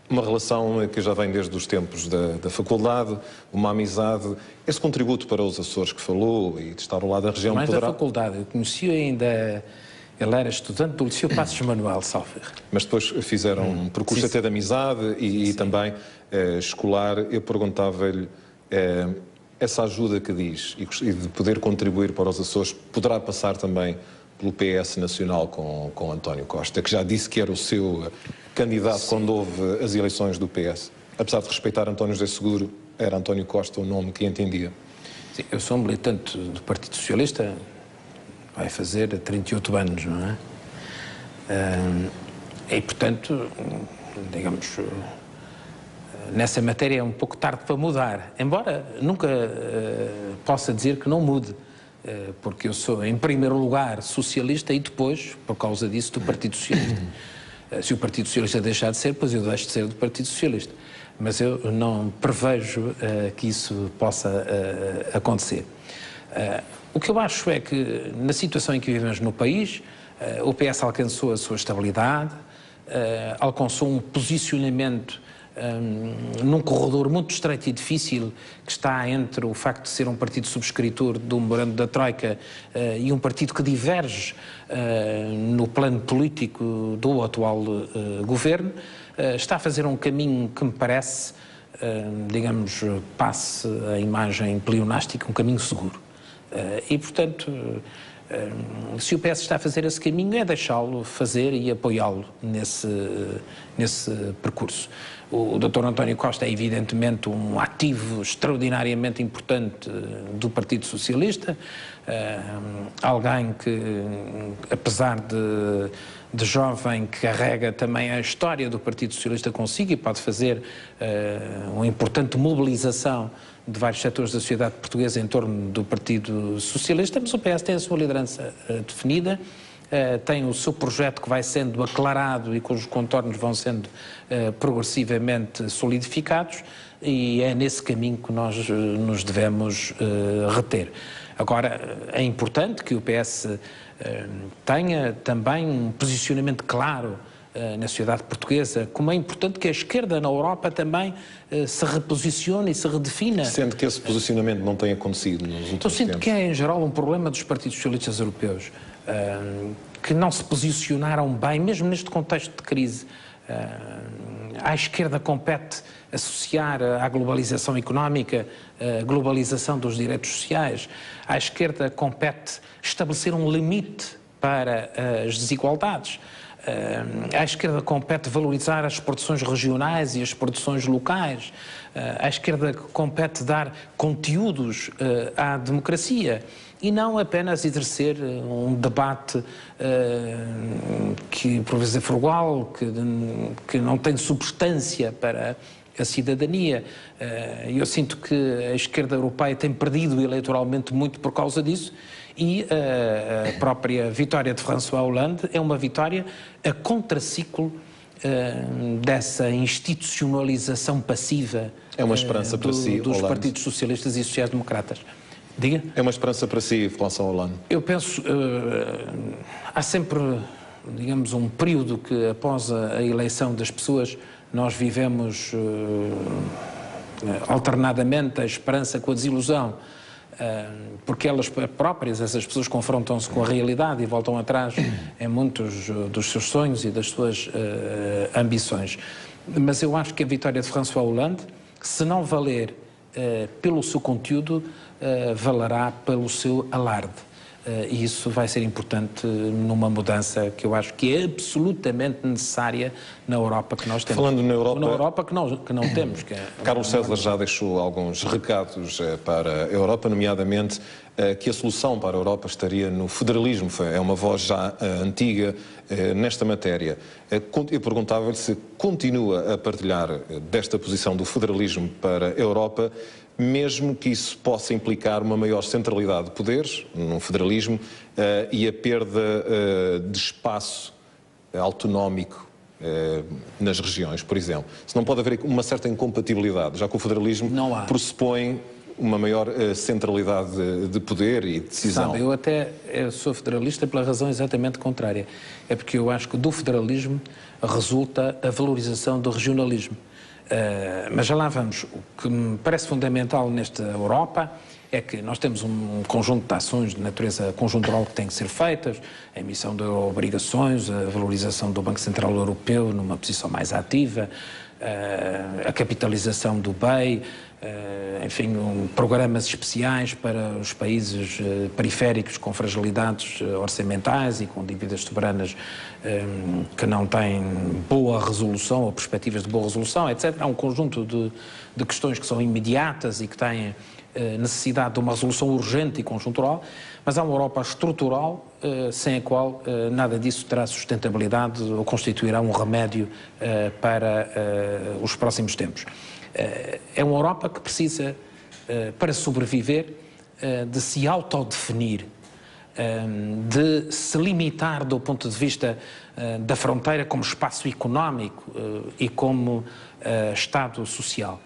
uma relação que já vem desde os tempos da faculdade, uma amizade, esse contributo para os Açores que falou e de estar ao lado da região mais poderá... da faculdade, eu conheci ainda, ele era estudante do Liceu Passos Manuel, salve. Mas depois fizeram um percurso até de amizade e também escolar. Eu perguntava-lhe, essa ajuda que diz e de poder contribuir para os Açores poderá passar também pelo PS Nacional com António Costa, que já disse que era o seu candidato quando houve as eleições do PS. Apesar de respeitar António José Seguro, era António Costa o nome que entendia. Sim, eu sou um militante do Partido Socialista, vai fazer 38 anos, não é? E, portanto, digamos, nessa matéria é um pouco tarde para mudar, embora nunca possa dizer que não mude, porque eu sou, em primeiro lugar, socialista e depois, por causa disso, do Partido Socialista. Se o Partido Socialista deixar de ser, pois eu deixo de ser do Partido Socialista. Mas eu não prevejo que isso possa acontecer. O que eu acho é que, na situação em que vivemos no país, o PS alcançou a sua estabilidade, alcançou um posicionamento num corredor muito estreito e difícil que está entre o facto de ser um partido subscritor do memorando da Troika e um partido que diverge no plano político do atual governo, está a fazer um caminho que me parece, digamos, passe a imagem pleonástica, um caminho seguro. E, portanto, se o PS está a fazer esse caminho, é deixá-lo fazer e apoiá-lo nesse percurso. O Dr. António Costa é evidentemente um ativo extraordinariamente importante do Partido Socialista, alguém que, apesar de jovem, carrega também a história do Partido Socialista consigo e pode fazer uma importante mobilização de vários setores da sociedade portuguesa em torno do Partido Socialista, mas o PS tem a sua liderança definida tem o seu projeto que vai sendo aclarado e cujos contornos vão sendo progressivamente solidificados, e é nesse caminho que nós nos devemos reter. Agora, é importante que o PS tenha também um posicionamento claro na sociedade portuguesa, como é importante que a esquerda na Europa também se reposicione e se redefina. Sendo que esse posicionamento não tem acontecido nos últimos tempos. Eu sinto que é, em geral, um problema dos partidos socialistas europeus, que não se posicionaram bem, mesmo neste contexto de crise. À esquerda compete associar à globalização económica a globalização dos direitos sociais. À esquerda compete estabelecer um limite para as desigualdades. À esquerda compete valorizar as produções regionais e as produções locais. À esquerda compete dar conteúdos à democracia e não apenas exercer um debate que por vezes é frugal, que não tem substância para a cidadania. Eu sinto que a esquerda europeia tem perdido eleitoralmente muito por causa disso, e a própria vitória de François Hollande é uma vitória a contraciclo dessa institucionalização passiva é uma esperança para si, dos Hollande. partidos socialistas e sociais-democratas. Diga? É uma esperança para si, François Hollande? Eu penso, há sempre, digamos, um período que após a eleição das pessoas nós vivemos alternadamente a esperança com a desilusão, porque elas próprias, essas pessoas, confrontam-se com a realidade e voltam atrás em muitos dos seus sonhos e das suas ambições. Mas eu acho que a vitória de François Hollande, se não valer pelo seu conteúdo, valerá pelo seu alarde. E isso vai ser importante numa mudança que eu acho que é absolutamente necessária na Europa que nós temos. Falando na Europa que não temos. Carlos César já deixou alguns recados para a Europa, nomeadamente que a solução para a Europa estaria no federalismo. É uma voz já antiga nesta matéria. Eu perguntava-lhe se continua a partilhar desta posição do federalismo para a Europa, mesmo que isso possa implicar uma maior centralidade de poderes, num federalismo, e a perda de espaço autonómico nas regiões, por exemplo. Se não pode haver uma certa incompatibilidade, já que o federalismo pressupõe uma maior centralidade de poder e decisão. Sabe, eu sou federalista pela razão exatamente contrária. É porque eu acho que do federalismo resulta a valorização do regionalismo. Mas já lá vamos. O que me parece fundamental nesta Europa é que nós temos um conjunto de ações de natureza conjuntural que têm que ser feitas, a emissão de obrigações, a valorização do Banco Central Europeu numa posição mais ativa, a capitalização do BEI, enfim, programas especiais para os países periféricos com fragilidades orçamentais e com dívidas soberanas que não têm boa resolução ou perspectivas de boa resolução, etc. Há um conjunto de questões que são imediatas e que têm necessidade de uma resolução urgente e conjuntural, mas há uma Europa estrutural sem a qual nada disso terá sustentabilidade ou constituirá um remédio para os próximos tempos. É uma Europa que precisa, para sobreviver, de se autodefinir, de se limitar do ponto de vista da fronteira como espaço económico e como Estado social.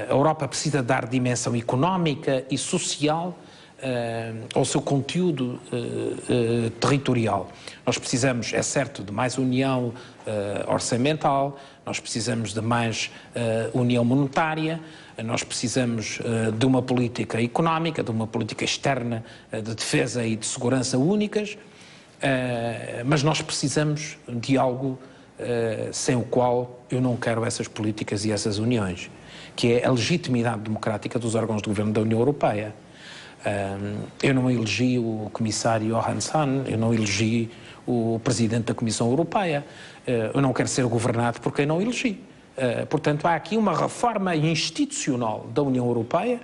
A Europa precisa dar dimensão económica e social ao seu conteúdo territorial. Nós precisamos, é certo, de mais união orçamental, nós precisamos de mais união monetária, nós precisamos de uma política económica, de uma política externa de defesa e de segurança únicas, mas nós precisamos de algo sem o qual eu não quero essas políticas e essas uniões, que é a legitimidade democrática dos órgãos de governo da União Europeia. Eu não elegi o comissário Johannes Hahn, eu não elegi o presidente da Comissão Europeia, eu não quero ser governado por quem não elegi. Portanto, há aqui uma reforma institucional da União Europeia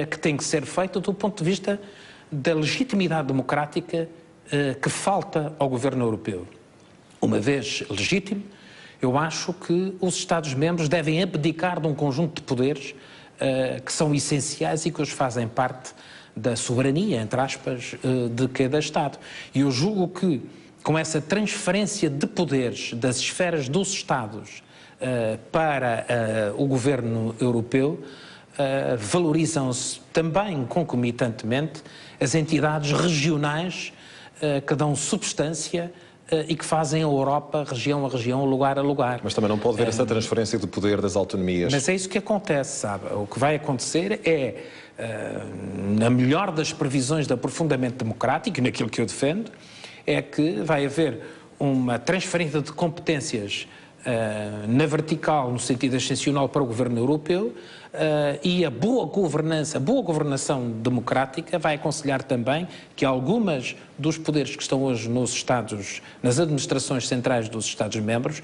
que tem que ser feita do ponto de vista da legitimidade democrática que falta ao governo europeu. Uma vez legítimo, eu acho que os Estados-membros devem abdicar de um conjunto de poderes que são essenciais e que hoje fazem parte da soberania, entre aspas, de cada Estado. E eu julgo que, com essa transferência de poderes das esferas dos Estados para o governo europeu, valorizam-se também concomitantemente as entidades regionais que dão substância e que fazem a Europa, região a região, lugar a lugar. Mas também não pode haver essa transferência de poder das autonomias. Mas é isso que acontece, sabe? O que vai acontecer é, na melhor das previsões de aprofundamento democrático, e naquilo que eu defendo, é que vai haver uma transferência de competências na vertical, no sentido ascensional, para o governo europeu, e a boa governação democrática vai aconselhar também que algumas dos poderes que estão hoje nos Estados, nas administrações centrais dos Estados-membros,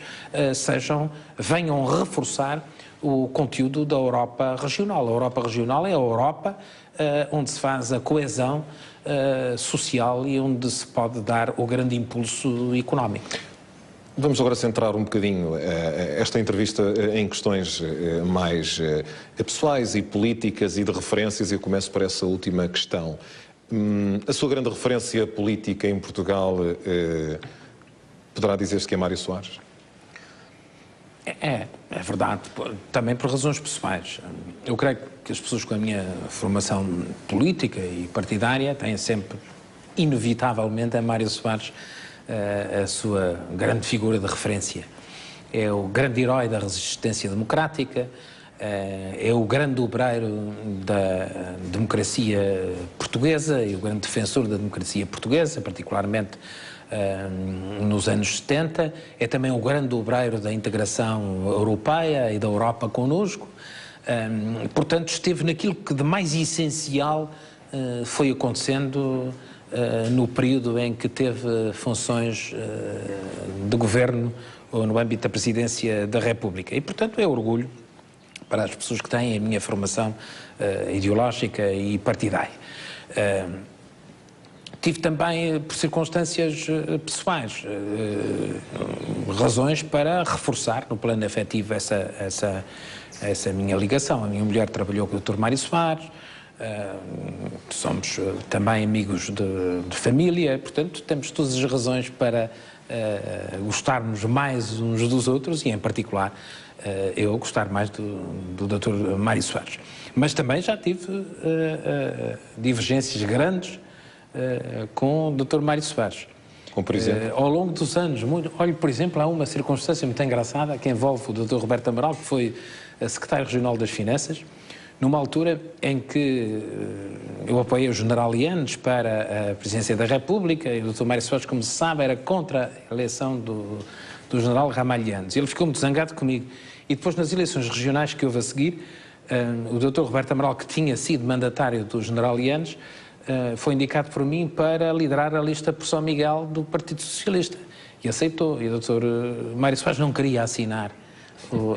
venham reforçar o conteúdo da Europa regional. A Europa regional é a Europa onde se faz a coesão social e onde se pode dar o grande impulso económico. Vamos agora centrar um bocadinho esta entrevista em questões mais pessoais e políticas e de referências. Eu começo por essa última questão. A sua grande referência política em Portugal poderá dizer-se que é Mário Soares? É verdade, também por razões pessoais. Eu creio que as pessoas com a minha formação política e partidária têm sempre, inevitavelmente, a Mário Soares a sua grande figura de referência. É o grande herói da resistência democrática, é o grande obreiro da democracia portuguesa e o grande defensor da democracia portuguesa, particularmente nos anos 70, é também o grande obreiro da integração europeia e da Europa connosco. Portanto, esteve naquilo que de mais essencial foi acontecendo no período em que teve funções de governo ou no âmbito da presidência da República. E, portanto, é orgulho para as pessoas que têm a minha formação ideológica e partidária. Tive também, por circunstâncias pessoais, razões para reforçar no plano afetivo essa minha ligação. A minha mulher trabalhou com o Dr. Mário Soares, somos também amigos de família, portanto temos todas as razões para gostarmos mais uns dos outros e, em particular, eu gostar mais do Dr. Mário Soares. Mas também já tive divergências grandes com o Dr. Mário Soares. Como por exemplo? Ao longo dos anos, olha, por exemplo, há uma circunstância muito engraçada que envolve o Dr. Roberto Amaral, que foi secretário regional das Finanças, numa altura em que eu apoiei o general Lianes para a presidência da República, e o Dr. Mário Soares, como se sabe, era contra a eleição do general Ramalho Lianes. Ele ficou muito zangado comigo. E depois, nas eleições regionais que houve a seguir, o Dr. Roberto Amaral, que tinha sido mandatário do general Lianes, foi indicado por mim para liderar a lista por São Miguel do Partido Socialista. E aceitou. E o Dr. Mário Soares não queria assinar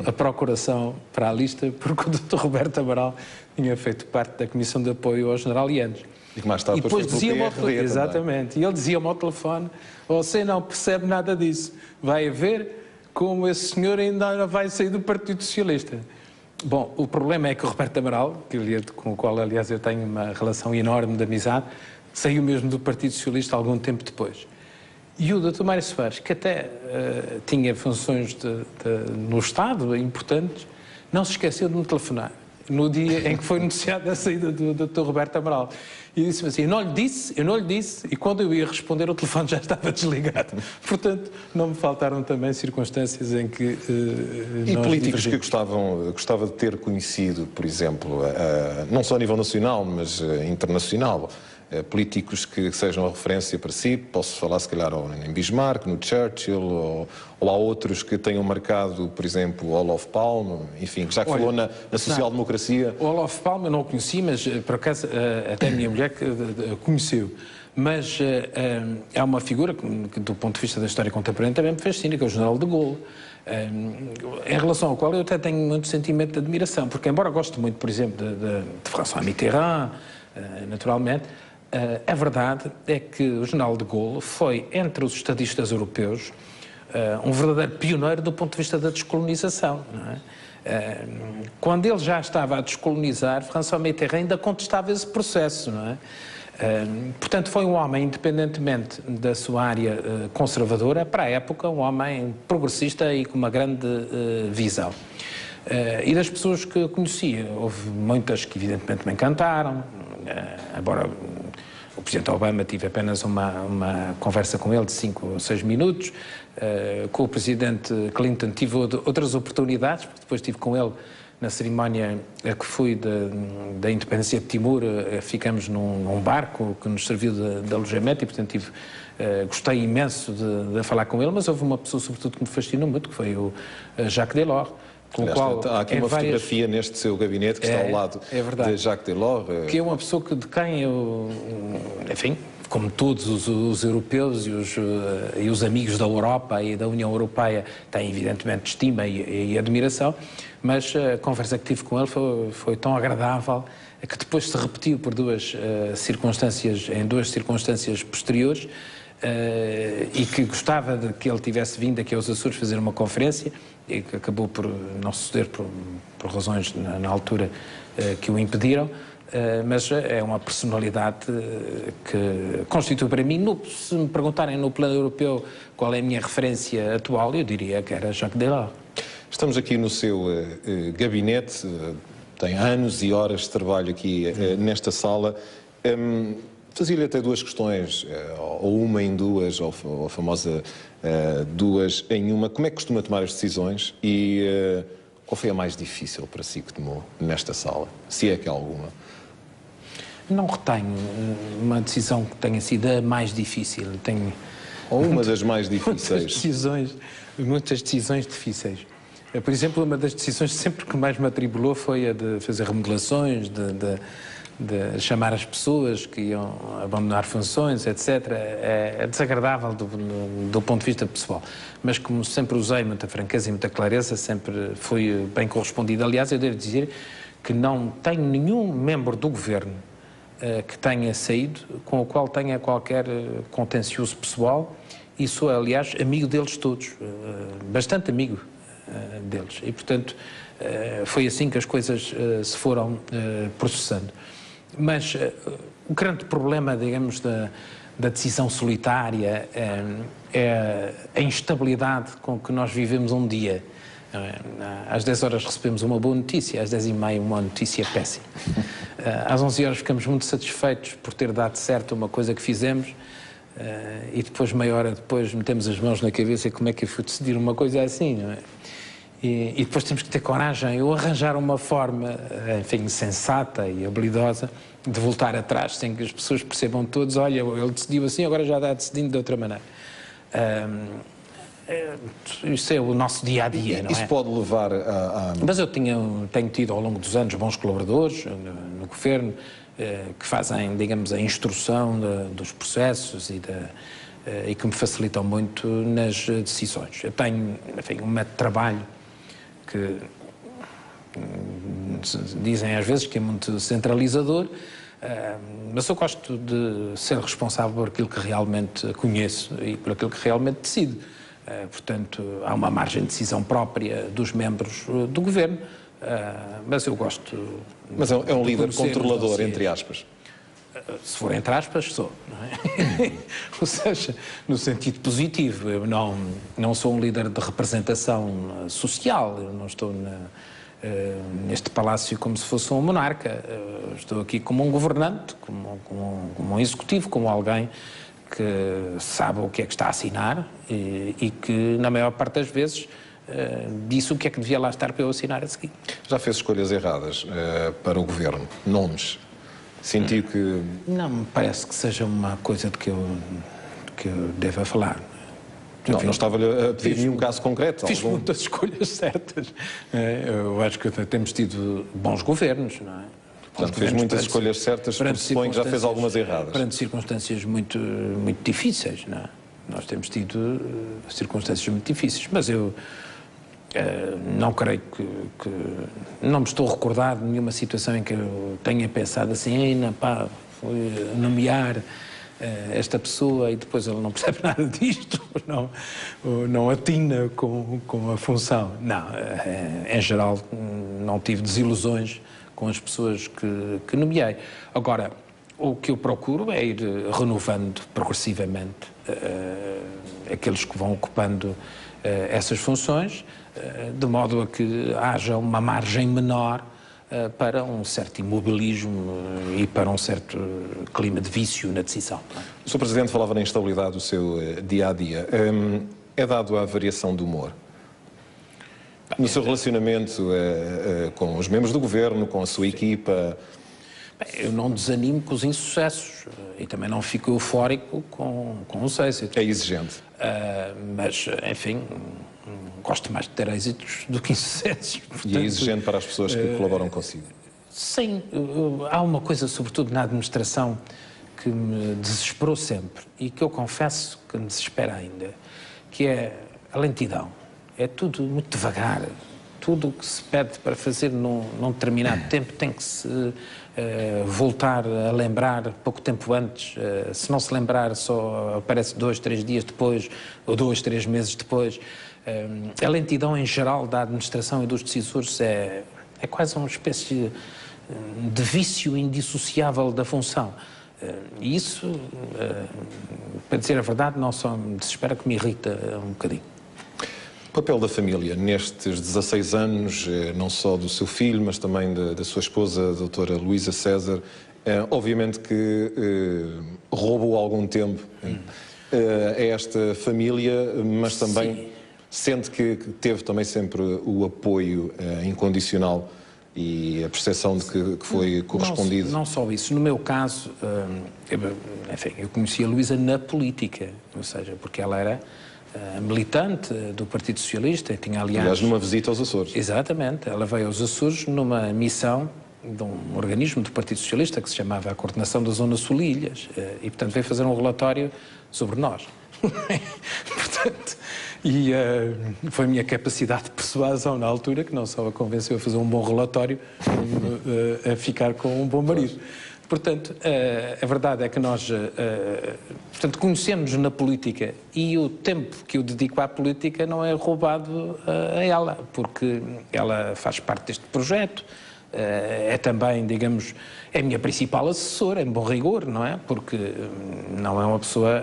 a procuração para a lista, porque o Dr. Roberto Amaral tinha feito parte da Comissão de Apoio ao general Lianes. E que mais tarde depois dizia-me ao telefone, exatamente, e ele dizia-me ao telefone: você não percebe nada disso, vai ver como esse senhor ainda vai sair do Partido Socialista. Bom, o problema é que o Roberto Amaral, com o qual, aliás, eu tenho uma relação enorme de amizade, saiu mesmo do Partido Socialista algum tempo depois. E o Dr. Mário Soares, que até tinha funções no Estado importantes, não se esqueceu de me telefonar no dia em que foi anunciada a saída do Dr. Roberto Amaral. E disse-me assim: eu não lhe disse, e quando eu ia responder o telefone já estava desligado. Portanto, não me faltaram também circunstâncias em que E políticos que gostava de ter conhecido, por exemplo, não só a nível nacional, mas internacional, políticos que sejam a referência para si, posso falar se calhar em Bismarck, no Churchill, ou há outros que tenham marcado, por exemplo, o Olof Palme, enfim, já que falou na social-democracia. O Olof Palme eu não o conheci, mas por acaso até a minha mulher conheceu. Mas é uma figura que, do ponto de vista da história contemporânea, também me fascina, que é o general de Gaulle. Em relação ao qual eu até tenho muito sentimento de admiração, porque embora goste muito, por exemplo, de François Mitterrand, naturalmente, a verdade é que o general de Gaulle foi, entre os estadistas europeus, um verdadeiro pioneiro do ponto de vista da descolonização, não é? Quando ele já estava a descolonizar, François Mitterrand ainda contestava esse processo, não é? Portanto, foi um homem, independentemente da sua área conservadora, para a época, um homem progressista e com uma grande visão. E das pessoas que eu conhecia, houve muitas que evidentemente me encantaram, embora o Presidente Obama tive apenas uma conversa com ele de 5 ou 6 minutos, com o Presidente Clinton tive outras oportunidades, porque depois estive com ele na cerimónia que fui da independência de Timor, ficamos num barco que nos serviu de alojamento e, portanto, gostei imenso de falar com ele, mas houve uma pessoa, sobretudo, que me fascinou muito, que foi o Jacques Delors. Há aqui uma fotografia neste seu gabinete que está ao lado de Jacques Delors. Que é uma pessoa de quem eu, enfim, como todos os europeus e os amigos da Europa e da União Europeia têm evidentemente estima e admiração, mas a conversa que tive com ele foi tão agradável que depois se repetiu por em duas circunstâncias posteriores, e que gostava de que ele tivesse vindo aqui aos Açores fazer uma conferência e que acabou por não suceder por razões na altura que o impediram, mas é uma personalidade que constitui para mim, se me perguntarem no plano europeu qual é a minha referência atual, eu diria que era Jacques Delors. Estamos aqui no seu gabinete, tem anos e horas de trabalho aqui nesta sala. Fazia-lhe até 2 questões, ou uma em 2, ou a famosa 2 em 1. Como é que costuma tomar as decisões e qual foi a mais difícil para si que tomou nesta sala, se é que há alguma? Não retenho uma decisão que tenha sido a mais difícil. Tenho ou uma das mais difíceis? Muitas decisões difíceis. Por exemplo, uma das decisões sempre que mais me atribulou foi a de fazer remodelações, de chamar as pessoas que iam abandonar funções, etc. É desagradável do ponto de vista pessoal. Mas como sempre usei muita franqueza e muita clareza, sempre fui bem correspondido. Aliás, eu devo dizer que não tenho nenhum membro do governo que tenha saído com o qual tenha qualquer contencioso pessoal e sou, aliás, amigo deles todos, bastante amigo deles. E, portanto, foi assim que as coisas se foram processando. Mas o grande problema, digamos, da decisão solitária é a instabilidade com que nós vivemos um dia. Às 10 horas recebemos uma boa notícia, às 10h30 uma notícia péssima. Às 11 horas ficamos muito satisfeitos por ter dado certo uma coisa que fizemos e depois, meia hora depois, metemos as mãos na cabeça e como é que eu fui decidir uma coisa assim, não é? E depois temos que ter coragem ou arranjar uma forma, enfim, sensata e habilidosa de voltar atrás, sem que as pessoas percebam todos, olha, ele decidiu assim, agora já está decidindo de outra maneira. Isso é o nosso dia-a-dia, não é? Isso pode levar a... Mas eu tenho tido ao longo dos anos bons colaboradores no governo que fazem, digamos, a instrução dos processos e que me facilitam muito nas decisões. Eu tenho, enfim, um método de trabalho que dizem às vezes que é muito centralizador, mas eu gosto de ser responsável por aquilo que realmente conheço e por aquilo que realmente decido. Portanto, há uma margem de decisão própria dos membros do governo, mas eu gosto... Mas é um líder controlador, entre aspas. Se for entre aspas, sou, não é? Ou seja, no sentido positivo. Eu não sou um líder de representação social, eu não estou neste palácio como se fosse um monarca. Eu estou aqui como um governante, como um executivo, como alguém que sabe o que é que está a assinar e que, na maior parte das vezes, disse o que é que devia lá estar para eu assinar a seguir. Já fez escolhas erradas para o governo? Nomes? Sentiu que... Não me parece que seja uma coisa de que eu deva falar. Não estava-lhe a pedir nenhum caso concreto. Fiz muitas escolhas certas. Eu acho que temos tido bons governos, não é? Portanto, fez muitas escolhas certas, suponho que já fez algumas erradas. Perante circunstâncias muito difíceis, não é? Nós temos tido circunstâncias muito difíceis, mas eu não creio que... Não me estou a recordar de nenhuma situação em que eu tenha pensado assim, foi nomear esta pessoa, e depois ele não percebe nada disto, não atina com a função. Não, em geral não tive desilusões com as pessoas que nomeei. Agora, o que eu procuro é ir renovando progressivamente aqueles que vão ocupando essas funções, de modo a que haja uma margem menor para um certo imobilismo e para um certo clima de vício na decisão. O Sr. Presidente falava na instabilidade do seu dia-a-dia. É dado à variação do humor? No seu relacionamento com os membros do Governo, com a sua equipa? Eu não desanimo com os insucessos e também não fico eufórico com os êxitos. É exigente. Mas, enfim, gosto mais de ter êxitos do que insucessos. Portanto, e é exigente para as pessoas que colaboram consigo? Sim. Há uma coisa, sobretudo na administração, que me desesperou sempre e que eu confesso que me desespera ainda, que é a lentidão. É tudo muito devagar. Tudo o que se pede para fazer num determinado tempo tem que se voltar a lembrar pouco tempo antes. Se não se lembrar, só aparece 2, 3 dias depois, ou 2, 3 meses depois. A lentidão em geral da administração e dos decisores é quase uma espécie de vício indissociável da função. E isso, para dizer a verdade, não só me desespera, que me irrita um bocadinho. O papel da família nestes 16 anos, não só do seu filho, mas também da sua esposa, a doutora Luísa César, obviamente que roubou algum tempo a esta família, mas também Sim. sente que teve também sempre o apoio incondicional e a percepção de que foi correspondido. Não só isso. No meu caso, eu conheci a Luísa na política, ou seja, porque ela era militante do Partido Socialista, tinha aliás numa visita aos Açores. Exatamente, ela veio aos Açores numa missão de um organismo do Partido Socialista que se chamava a Coordenação da Zona Sul e Ilhas, e portanto veio fazer um relatório sobre nós. Portanto, e foi a minha capacidade de persuasão na altura que não só a convenceu a fazer um bom relatório, a ficar com um bom marido. Portanto, a verdade é que nós conhecemos-nos na política e o tempo que eu dedico à política não é roubado a ela, porque ela faz parte deste projeto, é também, digamos, é a minha principal assessora, em bom rigor, não é? Porque não é uma pessoa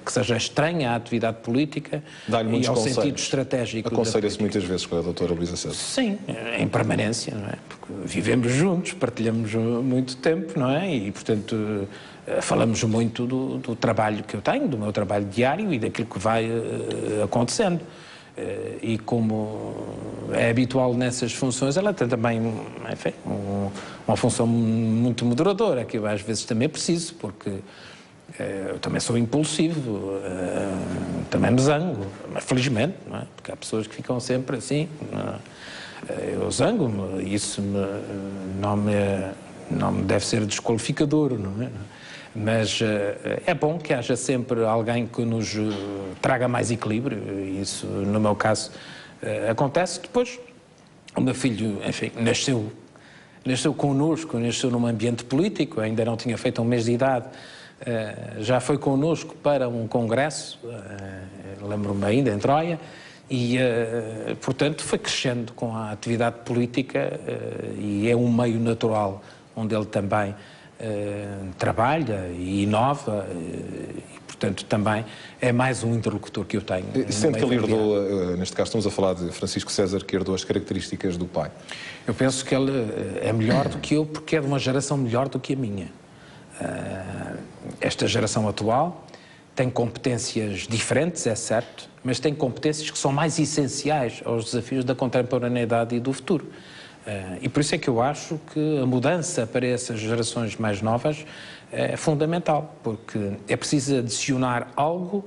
que seja estranha à atividade política e ao sentido estratégico. Aconselha-se muitas vezes com a doutora Luísa César? Sim, em permanência, não é? Porque vivemos juntos, partilhamos muito tempo, não é? E, portanto, falamos muito do trabalho que eu tenho, do meu trabalho diário e daquilo que vai acontecendo. E como é habitual nessas funções, ela tem também, enfim, uma função muito moderadora, que eu às vezes também preciso, porque eu também sou impulsivo, também me zango, mas felizmente, não é? Porque há pessoas que ficam sempre assim, eu zango-me, e isso não me deve ser desqualificador, não é? Mas é bom que haja sempre alguém que nos traga mais equilíbrio, e isso, no meu caso, acontece. Depois, o meu filho, enfim, nasceu connosco, nasceu num ambiente político, ainda não tinha feito um mês de idade, já foi connosco para um congresso, lembro-me ainda, em Troia, e, portanto, foi crescendo com a atividade política e é um meio natural onde ele também trabalha e inova e, portanto, também é mais um interlocutor que eu tenho. Sendo que ele herdou, neste caso estamos a falar de Francisco César, que herdou as características do pai. Eu penso que ele é melhor do que eu porque é de uma geração melhor do que a minha. Esta geração atual tem competências diferentes, é certo, mas tem competências que são mais essenciais aos desafios da contemporaneidade e do futuro. E por isso é que eu acho que a mudança para essas gerações mais novas é fundamental, porque é preciso adicionar algo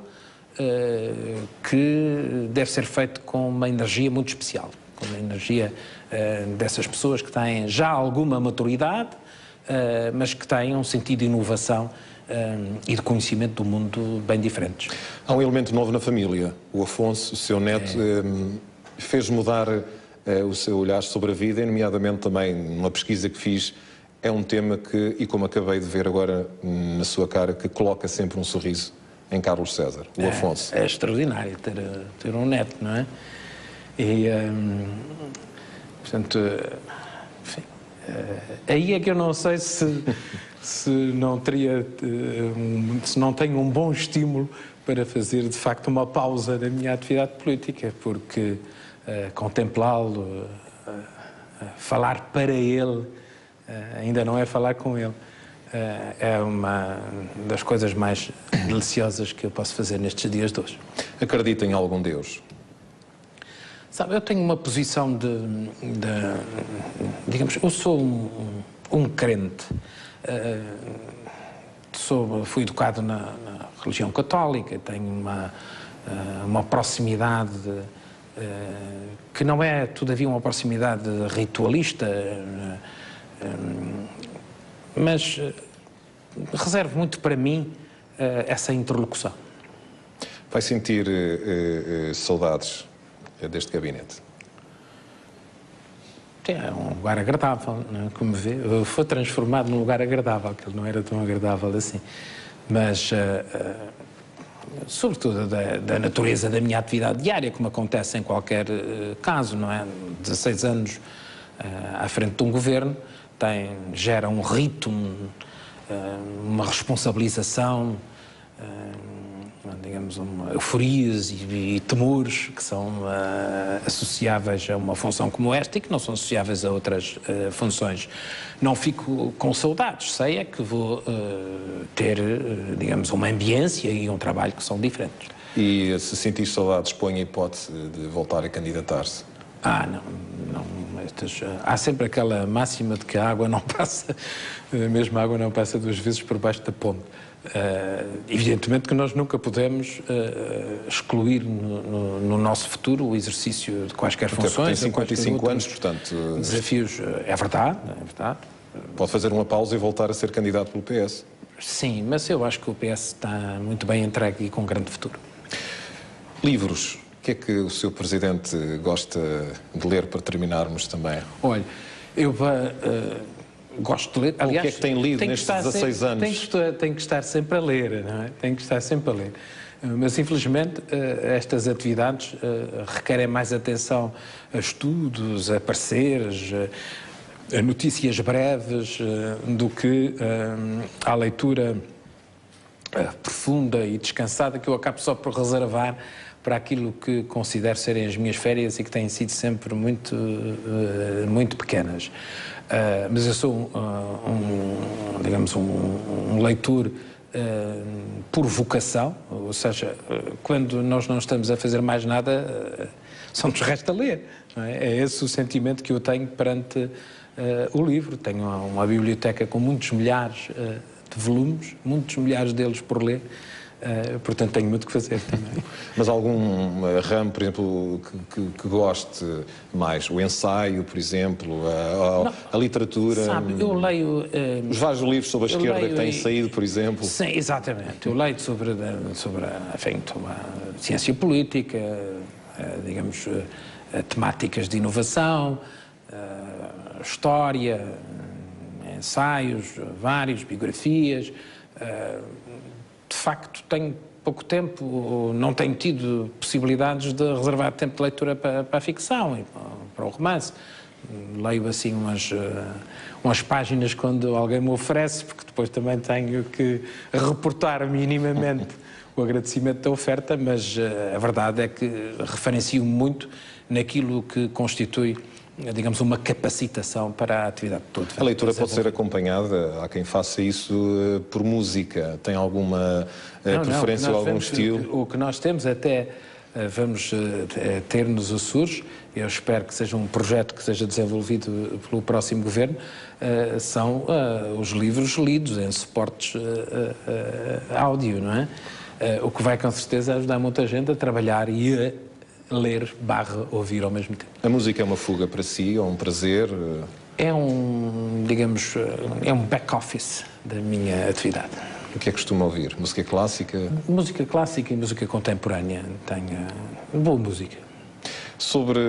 que deve ser feito com uma energia muito especial, com uma energia dessas pessoas que têm já alguma maturidade, mas que têm um sentido de inovação e de conhecimento do mundo bem diferentes. Há um elemento novo na família. O Afonso, o seu neto, fez mudar o seu olhar sobre a vida, e nomeadamente também numa pesquisa que fiz, é um tema que, e como acabei de ver agora na sua cara, que coloca sempre um sorriso em Carlos César, o Afonso. É extraordinário ter um neto, não é? E, portanto, enfim, aí é que eu não sei se não teria, se não tenho um bom estímulo para fazer, de facto, uma pausa na minha atividade política, porque contemplá-lo, falar para ele, ainda não é falar com ele. É uma das coisas mais deliciosas que eu posso fazer nestes dias de hoje. Acredita em algum Deus? Sabe, eu tenho uma posição digamos, eu sou um crente. Fui educado na religião católica, tenho uma proximidade que não é, todavia, uma proximidade ritualista, mas reservo muito para mim essa interlocução. Vai sentir saudades deste gabinete? É um lugar agradável, não é? Como vê, foi transformado num lugar agradável, que ele não era tão agradável assim. Mas, sobretudo, da natureza da minha atividade diária, como acontece em qualquer caso, não é? 16 anos à frente de um governo, gera um ritmo, uma responsabilização, digamos, euforias e temores que são associáveis a uma função como esta e que não são associáveis a outras funções. Não fico com saudades, sei é que vou ter, digamos, uma ambiência e um trabalho que são diferentes. E se sentir saudades, põe a hipótese de voltar a candidatar-se? Não. Há sempre aquela máxima de que a água não passa, mesmo a água não passa 2 vezes por baixo da ponte. Evidentemente que nós nunca podemos excluir no nosso futuro o exercício de quaisquer funções. Tem 55 anos, portanto... Desafios, é verdade. Pode fazer uma pausa e voltar a ser candidato pelo PS. Sim, mas eu acho que o PS está muito bem entregue e com grande futuro. Livros. O que é que o Sr. Presidente gosta de ler para terminarmos também? Olha, eu gosto de ler. Aliás, o que é que tem lido nestes 16 anos? Tem que estar sempre a ler, não é? Tem que estar sempre a ler. Mas, infelizmente, estas atividades requerem mais atenção a estudos, a pareceres, a notícias breves, do que à leitura profunda e descansada que eu acabo só por reservar para aquilo que considero serem as minhas férias e que têm sido sempre muito pequenas. Mas eu sou digamos, um leitor por vocação, ou seja, quando nós não estamos a fazer mais nada, só nos resta ler. Não é? É esse o sentimento que eu tenho perante o livro. Tenho uma biblioteca com muitos milhares de volumes, muitos milhares deles por ler. Portanto, tenho muito que fazer também. Mas algum ramo, por exemplo, que goste mais? O ensaio, por exemplo, a literatura? Sabe, eu leio... os vários livros sobre a esquerda que têm saído, por exemplo? Sim, exatamente. Eu leio sobre a ciência política, digamos, temáticas de inovação, história, ensaios, vários, biografias. De facto, tenho pouco tempo, não tenho tido possibilidades de reservar tempo de leitura para a ficção e para o romance. Leio assim umas páginas quando alguém me oferece, porque depois também tenho que reportar minimamente o agradecimento da oferta, mas a verdade é que referencio muito naquilo que constitui, digamos, uma capacitação para a atividade toda. A leitura pode ser acompanhada, há quem faça isso, por música. Tem alguma preferência ou algum estilo? O que nós temos até vamos ter nos Açores, eu espero que seja um projeto que seja desenvolvido pelo próximo governo, são os livros lidos em suportes áudio, não é? O que vai com certeza ajudar muita gente a trabalhar e a ler / ouvir ao mesmo tempo. A música é uma fuga para si, ou um prazer? É digamos, é um back-office da minha atividade. O que é que costuma ouvir? Música clássica? Música clássica e música contemporânea. Tenho boa música. Sobre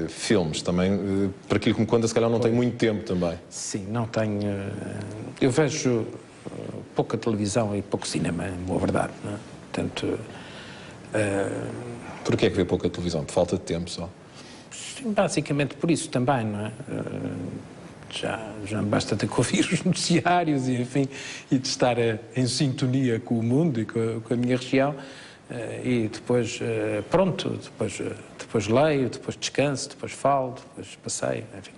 filmes também, para aquilo que me conta, se calhar não tem muito tempo também. Sim, não tenho. Eu vejo pouca televisão e pouco cinema, em boa verdade. Não é? Portanto. Porquê é que vê pouca televisão? Por falta de tempo só? Sim, basicamente por isso também, não é? Já me basta ter que ouvir os noticiários e, enfim, e de estar em sintonia com o mundo e com a minha região. E depois, pronto, depois leio, depois descanso, depois falo, depois passeio, enfim.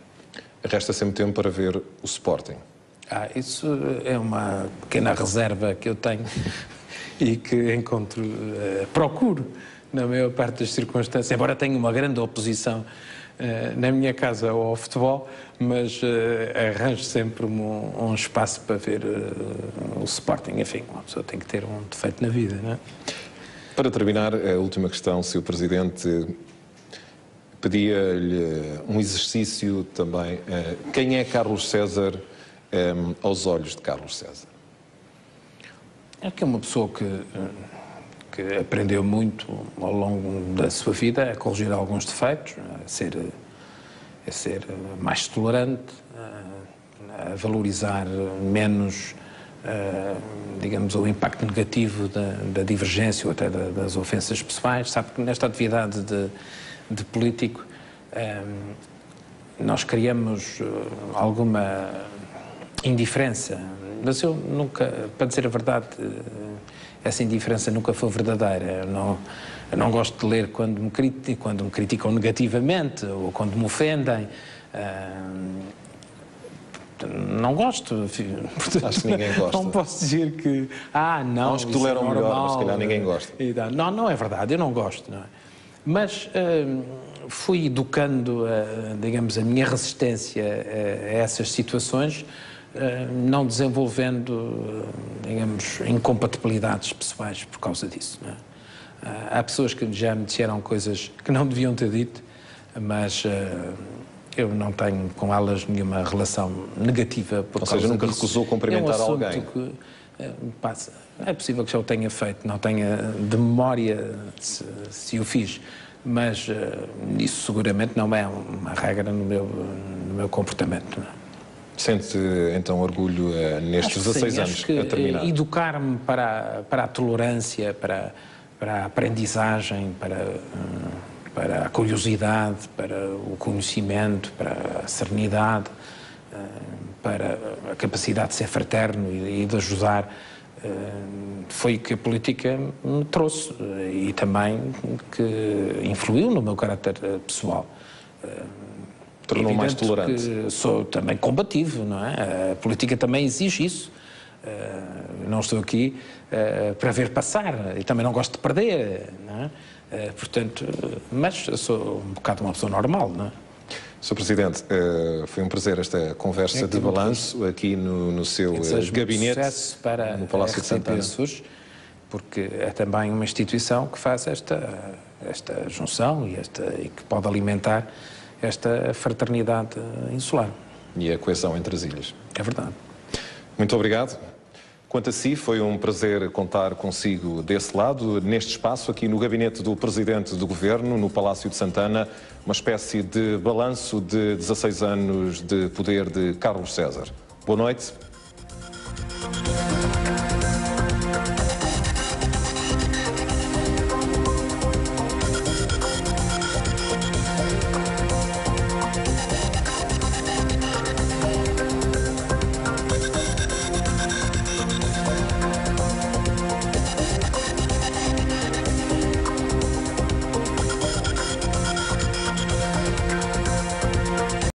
Resta sempre tempo para ver o Sporting. Isso é uma pequena reserva que eu tenho e que encontro, procuro, na maior parte das circunstâncias, embora tenha uma grande oposição na minha casa ao futebol, mas arranjo sempre um espaço para ver o Sporting. Enfim, uma pessoa tem que ter um defeito na vida, não é? Para terminar, a última questão, se o Presidente pedia-lhe um exercício também. Quem é Carlos César aos olhos de Carlos César? É que é uma pessoa que aprendeu muito ao longo da sua vida a corrigir alguns defeitos, a ser mais tolerante, a valorizar menos, digamos, o impacto negativo da divergência ou até das ofensas pessoais. Sabe que nesta atividade de político nós criamos alguma indiferença, mas eu nunca, para dizer a verdade, essa indiferença nunca foi verdadeira. Eu não gosto de ler quando me criticam negativamente ou quando me ofendem. Não gosto. Acho que ninguém gosta. Não posso dizer que... não, acho que toleram melhor, mas se calhar ninguém gosta. Não é verdade, eu não gosto. Não é? Mas fui educando, digamos, a minha resistência a essas situações, não desenvolvendo, digamos, incompatibilidades pessoais por causa disso. Não é? Há pessoas que já me disseram coisas que não deviam ter dito, mas eu não tenho com elas nenhuma relação negativa por causa disso. Ou seja, nunca recusou cumprimentar alguém? Que passa. É possível que já o tenha feito, não tenha de memória se o fiz, mas isso seguramente não é uma regra no meu comportamento. Não é? Sente, então, orgulho nestes 16 anos a terminar? Educar-me para a tolerância, para a aprendizagem, para a curiosidade, para o conhecimento, para a serenidade, para a capacidade de ser fraterno e de ajudar, foi que a política me trouxe e também que influiu no meu caráter pessoal. Tornou mais tolerante. Que sou também combativo, não é? A política também exige isso. Não estou aqui para ver passar e também não gosto de perder, não é? Portanto, mas eu sou um bocado uma pessoa normal, não é? Sr. Presidente, foi um prazer esta conversa de balanço aqui no seu gabinete, para no Palácio de Santana. Porque é também uma instituição que faz esta junção e que pode alimentar esta fraternidade insular. E a coesão entre as ilhas. É verdade. Muito obrigado. Quanto a si, foi um prazer contar consigo desse lado, neste espaço, aqui no gabinete do Presidente do Governo, no Palácio de Santana, uma espécie de balanço de 16 anos de poder de Carlos César. Boa noite